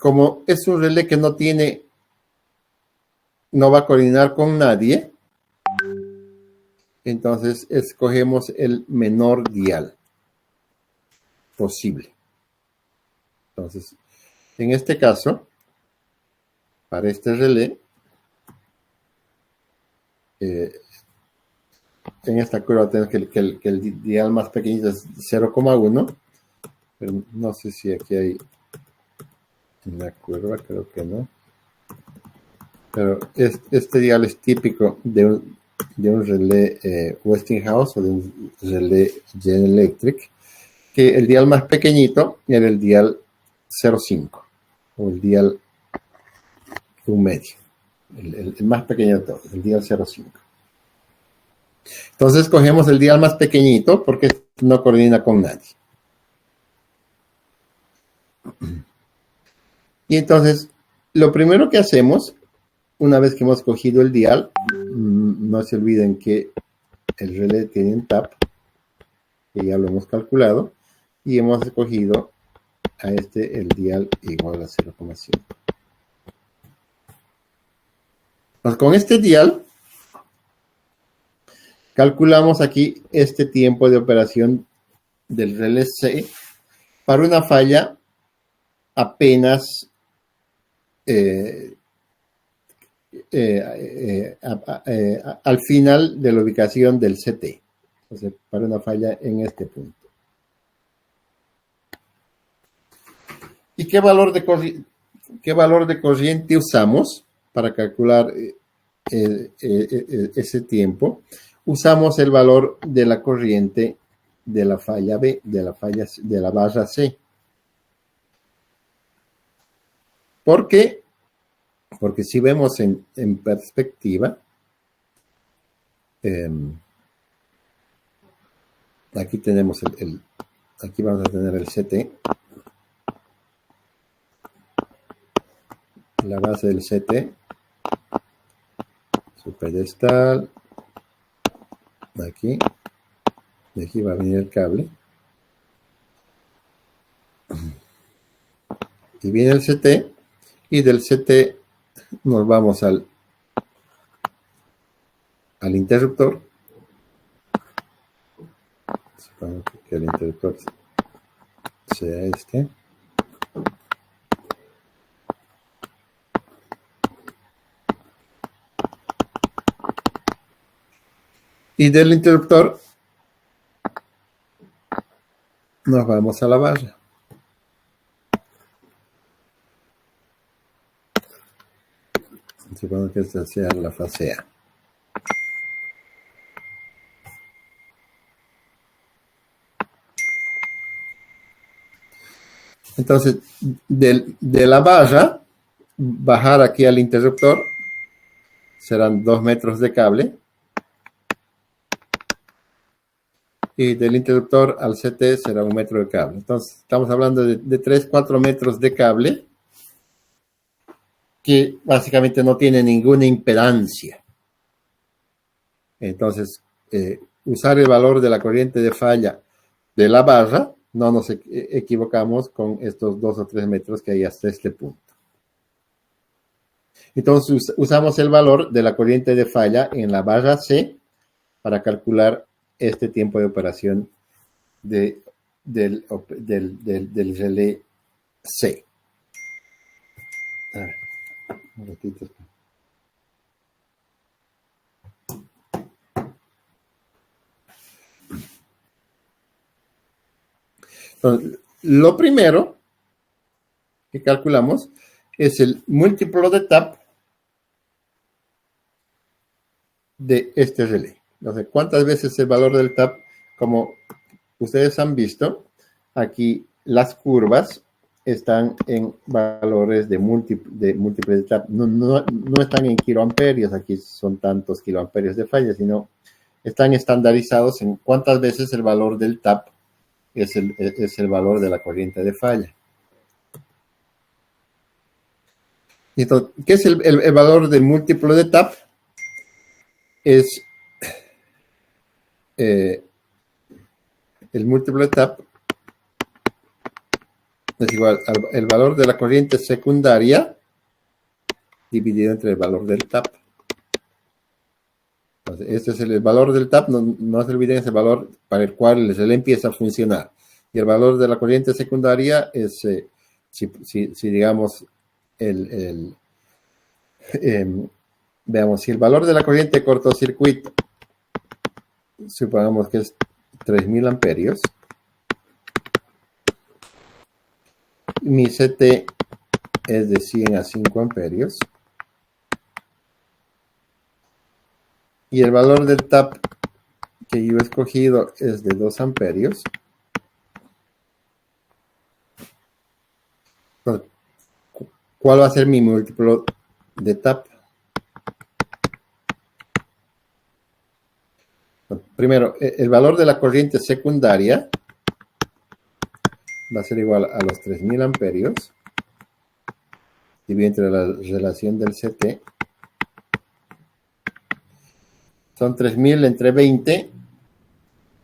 como es un relé que no va a coordinar con nadie, entonces escogemos el menor dial posible. Entonces, en este caso, para este relé, en esta curva tenemos que el dial más pequeñito es 0,1, pero no sé si aquí hay una curva, creo que no. Pero este dial es típico de un relé Westinghouse o de un relé General Electric, que el dial más pequeñito era el dial 0,5 o el dial 1,5, el más pequeño de todos, el dial 0,5. Entonces cogemos el dial más pequeñito porque no coordina con nadie. Y entonces, lo primero que hacemos, una vez que hemos cogido el dial, no se olviden que el relé tiene un tap, que ya lo hemos calculado, y hemos escogido a el dial igual a 0,5. Pues con este dial, calculamos aquí este tiempo de operación del relé C para una falla apenas al final de la ubicación del CT. Entonces, para una falla en este punto. ¿Y qué valor de corriente usamos para calcular ese tiempo? Usamos el valor de la corriente de la falla B, de la barra C. ¿Por qué? Porque si vemos en perspectiva, aquí tenemos aquí vamos a tener el CT, la base del CT, su pedestal, aquí, de aquí va a venir el cable, y viene el CT, y del CT nos vamos al interruptor. Supongo que el interruptor sea este. Y del interruptor nos vamos a la barra. Supongo que esta sea la fase A. Entonces, de la barra, bajar aquí al interruptor, serán 2 metros de cable. Y del interruptor al CT será 1 metro de cable. Entonces, estamos hablando de 3, 4 metros de cable que básicamente no tiene ninguna impedancia. Entonces, usar el valor de la corriente de falla de la barra, no nos equivocamos con estos 2 o 3 metros que hay hasta este punto. Entonces, usamos el valor de la corriente de falla en la barra C para calcular este tiempo de operación del relé C. A ver, un ratito. Entonces, lo primero que calculamos es el múltiplo de tap de este relé. Entonces, ¿cuántas veces el valor del tap? Como ustedes han visto, aquí las curvas están en valores de múltiples de tap. No están en kiloamperios, aquí son tantos kiloamperios de falla, sino están estandarizados en cuántas veces el valor del tap es el valor de la corriente de falla. Entonces, ¿qué es el valor del múltiplo de tap? Es el múltiplo de tap es igual al valor de la corriente secundaria dividido entre el valor del TAP. Entonces, este es el valor del TAP, no se olviden, es el valor para el cual el relé empieza a funcionar. Y el valor de la corriente secundaria es, si digamos, veamos, si el valor de la corriente de cortocircuito, supongamos que es 3000 amperios, mi CT es de 100 a 5 amperios, y el valor del TAP que yo he escogido es de 2 amperios. Entonces, ¿cuál va a ser mi múltiplo de TAP? Primero, el valor de la corriente secundaria va a ser igual a los 3000 amperios dividido entre la relación del CT. Son 3000 entre 20,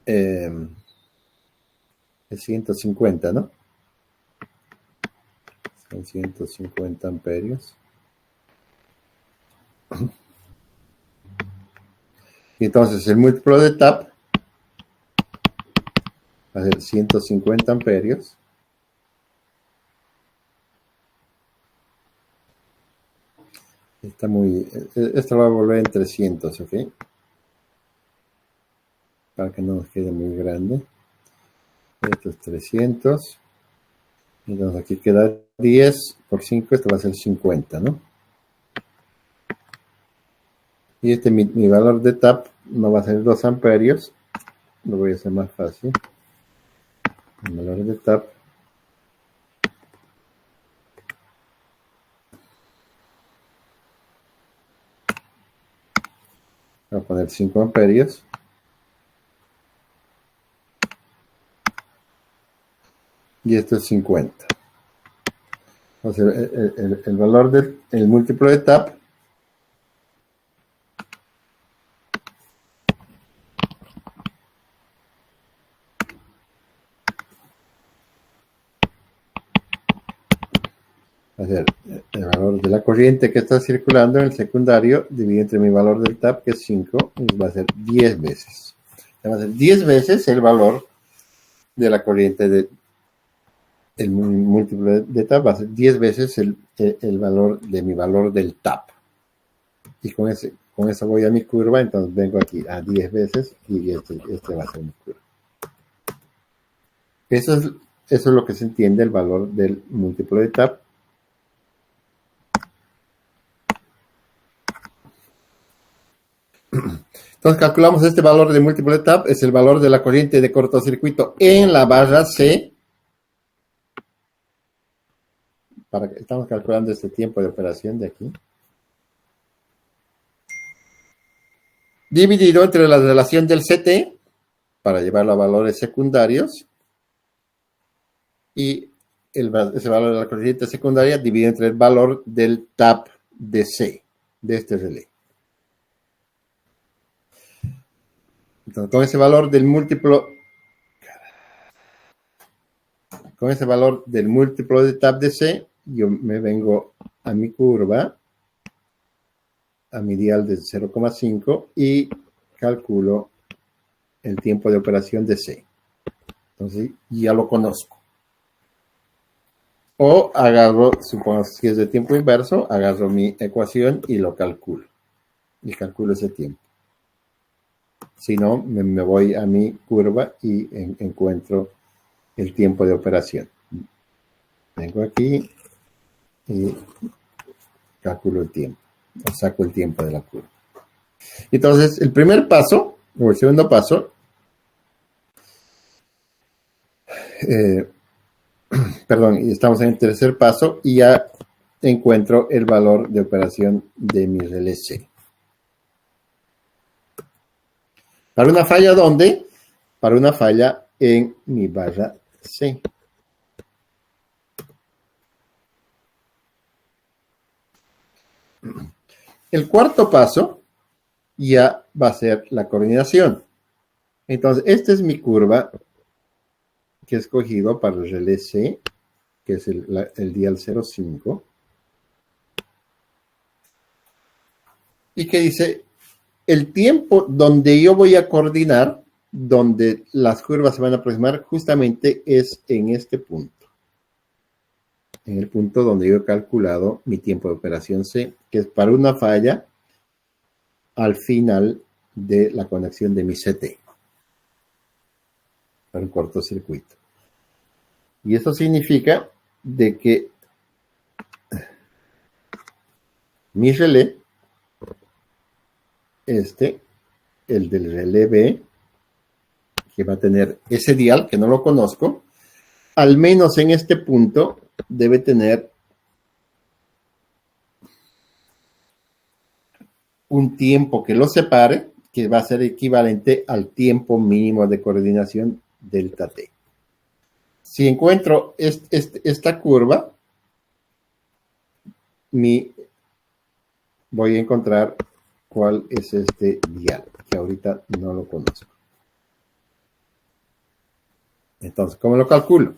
es 150, ¿no? Son 150 amperios. Y entonces el múltiplo de TAP va a ser 150 amperios. Esto lo va a volver en 300, ¿ok? Para que no nos quede muy grande. Esto es 300. Entonces aquí queda 10 por 5, esto va a ser 50, ¿no? Y mi valor de TAP no va a ser 2 amperios. Lo voy a hacer más fácil. El valor de TAP voy a poner 5 amperios. Y esto es 50. O sea, el valor del múltiplo de TAP va a ser el valor de la corriente que está circulando en el secundario dividido entre mi valor del TAP, que es 5, y va a ser 10 veces. Va a ser 10 veces el valor de la corriente el múltiplo de TAP, va a ser 10 veces el valor de mi valor del TAP. Y con eso voy a mi curva, entonces vengo aquí a 10 veces y este va a ser mi curva. Eso es lo que se entiende el valor del múltiplo de TAP. Entonces calculamos este valor de múltiplo de TAP, es el valor de la corriente de cortocircuito en la barra C. Estamos calculando este tiempo de operación de aquí. Dividido entre la relación del CT, para llevarlo a valores secundarios, y ese valor de la corriente secundaria dividido entre el valor del TAP de C, de este relé. Entonces, con ese valor del múltiplo de TAP de C, yo me vengo a mi curva, a mi dial de 0,5 y calculo el tiempo de operación de C. Entonces ya lo conozco. O agarro, supongo si es de tiempo inverso, agarro mi ecuación y lo calculo. Y calculo ese tiempo. Si no, me voy a mi curva y encuentro el tiempo de operación. Vengo aquí y calculo el tiempo. O saco el tiempo de la curva. Entonces, el primer paso, o el segundo paso, perdón, estamos en el tercer paso y ya encuentro el valor de operación de mi relé C. ¿Para una falla dónde? Para una falla en mi barra C. El cuarto paso ya va a ser la coordinación. Entonces, esta es mi curva que he escogido para el relé C. que es el dial 05, y que dice el tiempo donde yo voy a coordinar, donde las curvas se van a aproximar, justamente es en este punto. En el punto donde yo he calculado mi tiempo de operación C, que es para una falla al final de la conexión de mi CT, para un cortocircuito. Y eso significa de que mi relé, el del relé B, que va a tener ese dial, que no lo conozco, al menos en este punto debe tener un tiempo que lo separe, que va a ser equivalente al tiempo mínimo de coordinación delta T. Si encuentro esta curva, voy a encontrar cuál es este dial, que ahorita no lo conozco. Entonces, ¿cómo lo calculo?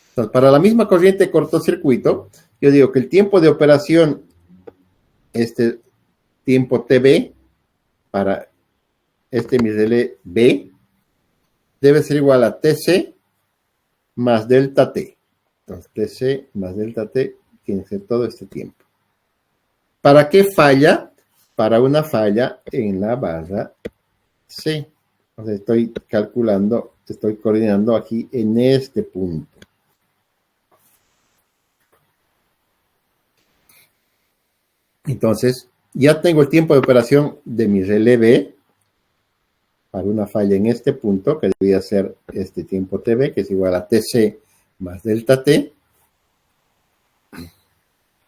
Entonces, para la misma corriente de cortocircuito, yo digo que el tiempo de operación, tiempo TB, para mi relé B, debe ser igual a TC más delta T. Entonces, TC más delta T tiene que ser todo este tiempo. ¿Para qué falla? Para una falla en la barra C. O sea, estoy calculando, estoy coordinando aquí en este punto. Entonces, ya tengo el tiempo de operación de mi relé B para una falla en este punto, que debería ser este tiempo TB, que es igual a TC más delta T.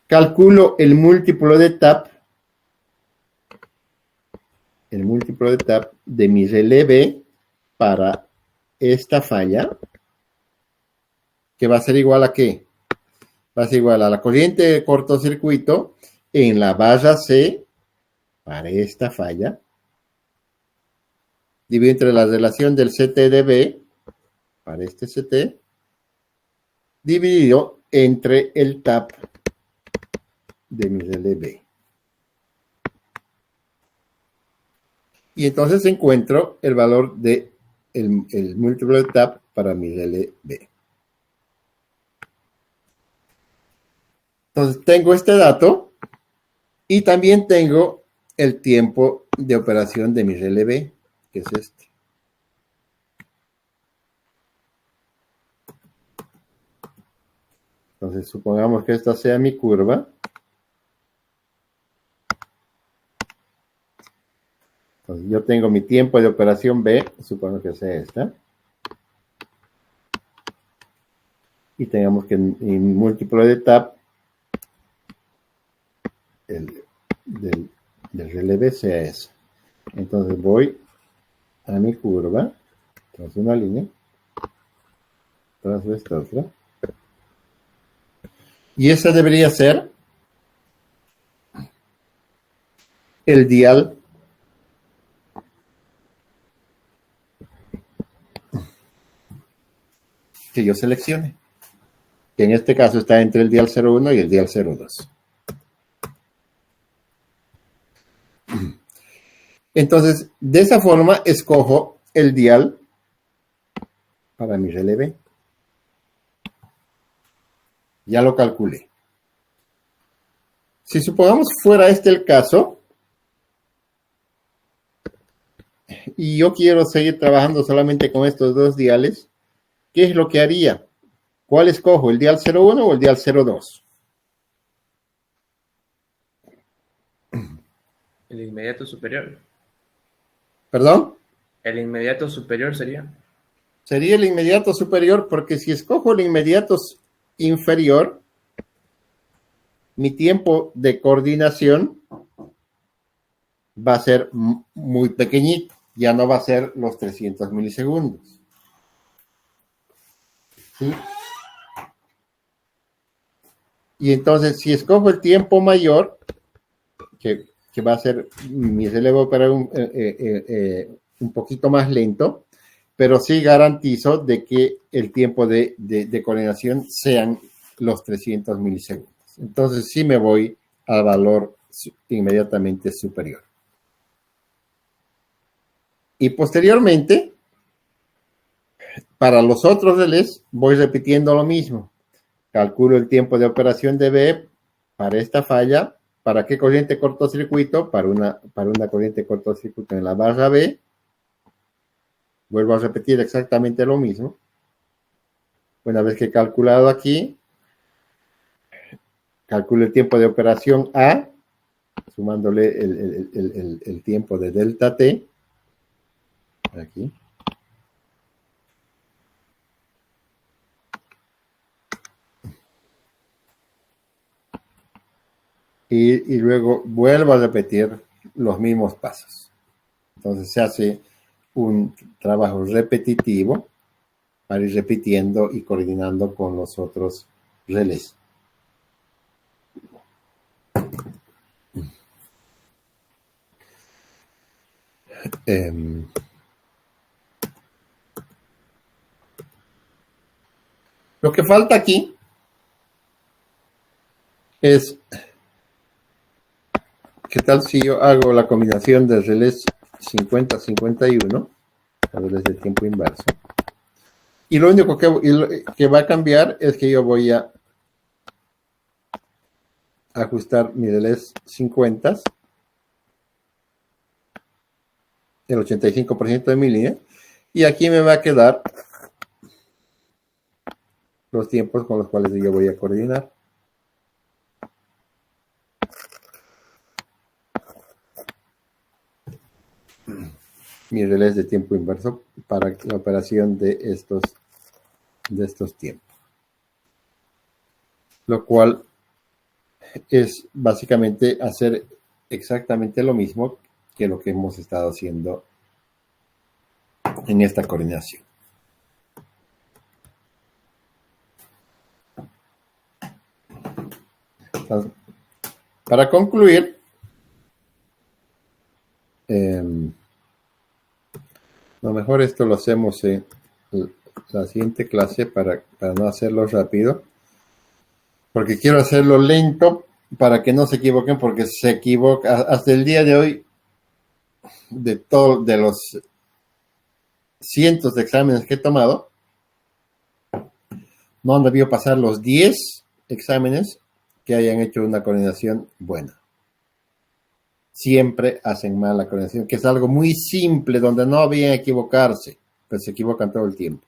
Calculo el múltiplo de TAP, de mi relé B para esta falla, que va a ser igual a ¿qué? Va a ser igual a la corriente de cortocircuito en la barra C para esta falla, dividido entre la relación del CT de B para este CT, dividido entre el TAP de mi relé B. Y entonces encuentro el valor de el múltiplo de TAP para mi relé B. Entonces tengo este dato y también tengo el tiempo de operación de mi relé B, que es este. Entonces supongamos que esta sea mi curva. Entonces, yo tengo mi tiempo de operación B, supongo que sea esta. Y tengamos que mi múltiplo de TAP del relé B sea ese. Entonces voy a mi curva, trazo una línea, trazo esta otra. Y esa debería ser el dial que yo seleccione, que en este caso está entre el dial 01 y el dial 02. Entonces, de esa forma escojo el dial para mi relé B. Ya lo calculé. Si supongamos fuera este el caso, y yo quiero seguir trabajando solamente con estos dos diales, ¿qué es lo que haría? ¿Cuál escojo? ¿El dial 01 o el dial 02? El inmediato superior. ¿Perdón? El inmediato superior sería. Sería el inmediato superior, porque si escojo el inmediato inferior, mi tiempo de coordinación va a ser muy pequeñito. Ya no va a ser los 300 milisegundos. ¿Sí? Y entonces, si escojo el tiempo mayor, que va a ser mi relevo para un poquito más lento, pero sí garantizo de que el tiempo de coordinación sean los 300 milisegundos. Entonces sí me voy al valor inmediatamente superior. Y posteriormente, para los otros relés, voy repitiendo lo mismo. Calculo el tiempo de operación de B para esta falla. ¿Para qué corriente cortocircuito? Para una corriente cortocircuito en la barra B. Vuelvo a repetir exactamente lo mismo. Una vez que he calculado aquí, calculo el tiempo de operación A, sumándole el tiempo de delta T. Aquí. Y luego vuelvo a repetir los mismos pasos. Entonces se hace un trabajo repetitivo para ir repitiendo y coordinando con los otros relés. Lo que falta aquí es, ¿qué tal si yo hago la combinación de relés 50-51, relés de tiempo inverso? Y lo único que va a cambiar es que yo voy a ajustar mi relés 50, el 85% de mi línea, y aquí me va a quedar los tiempos con los cuales yo voy a coordinar. Mi relés de tiempo inverso para la operación de estos tiempos. Lo cual es básicamente hacer exactamente lo mismo que lo que hemos estado haciendo en esta coordinación. Entonces, para concluir, lo mejor esto lo hacemos en la siguiente clase para no hacerlo rápido, porque quiero hacerlo lento para que no se equivoquen, porque se equivoca hasta el día de hoy. De los cientos de exámenes que he tomado, no han debido pasar los 10 exámenes que hayan hecho una coordinación buena. Siempre hacen mal la coordinación, que es algo muy simple, donde no había equivocarse, pero se equivocan todo el tiempo.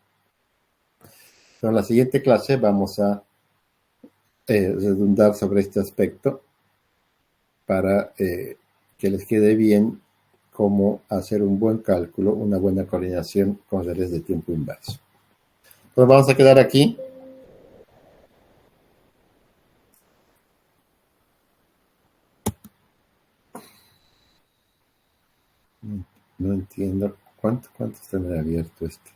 Entonces, en la siguiente clase vamos a redundar sobre este aspecto para que les quede bien cómo hacer un buen cálculo, una buena coordinación con relés de tiempo inverso. Entonces vamos a quedar aquí. No entiendo. ¿Cuánto tendrá abierto esto?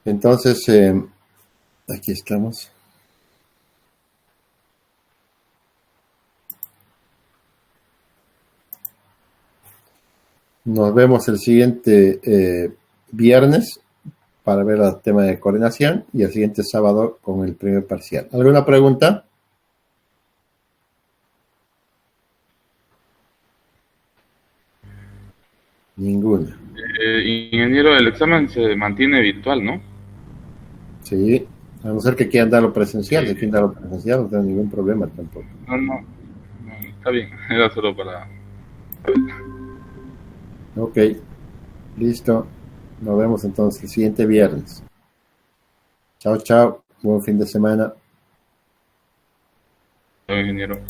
Entonces, aquí estamos. Nos vemos el siguiente viernes para ver el tema de coordinación y el siguiente sábado con el primer parcial. ¿Alguna pregunta? Ninguna. Ingeniero, el examen se mantiene virtual, ¿no? Sí, a no ser que quieran darlo presencial. Si quieren darlo presencial, no tengo ningún problema tampoco. No, está bien, era solo para... Ok, listo. Nos vemos entonces el siguiente viernes. Chao, chao. Buen fin de semana. Ingeniero.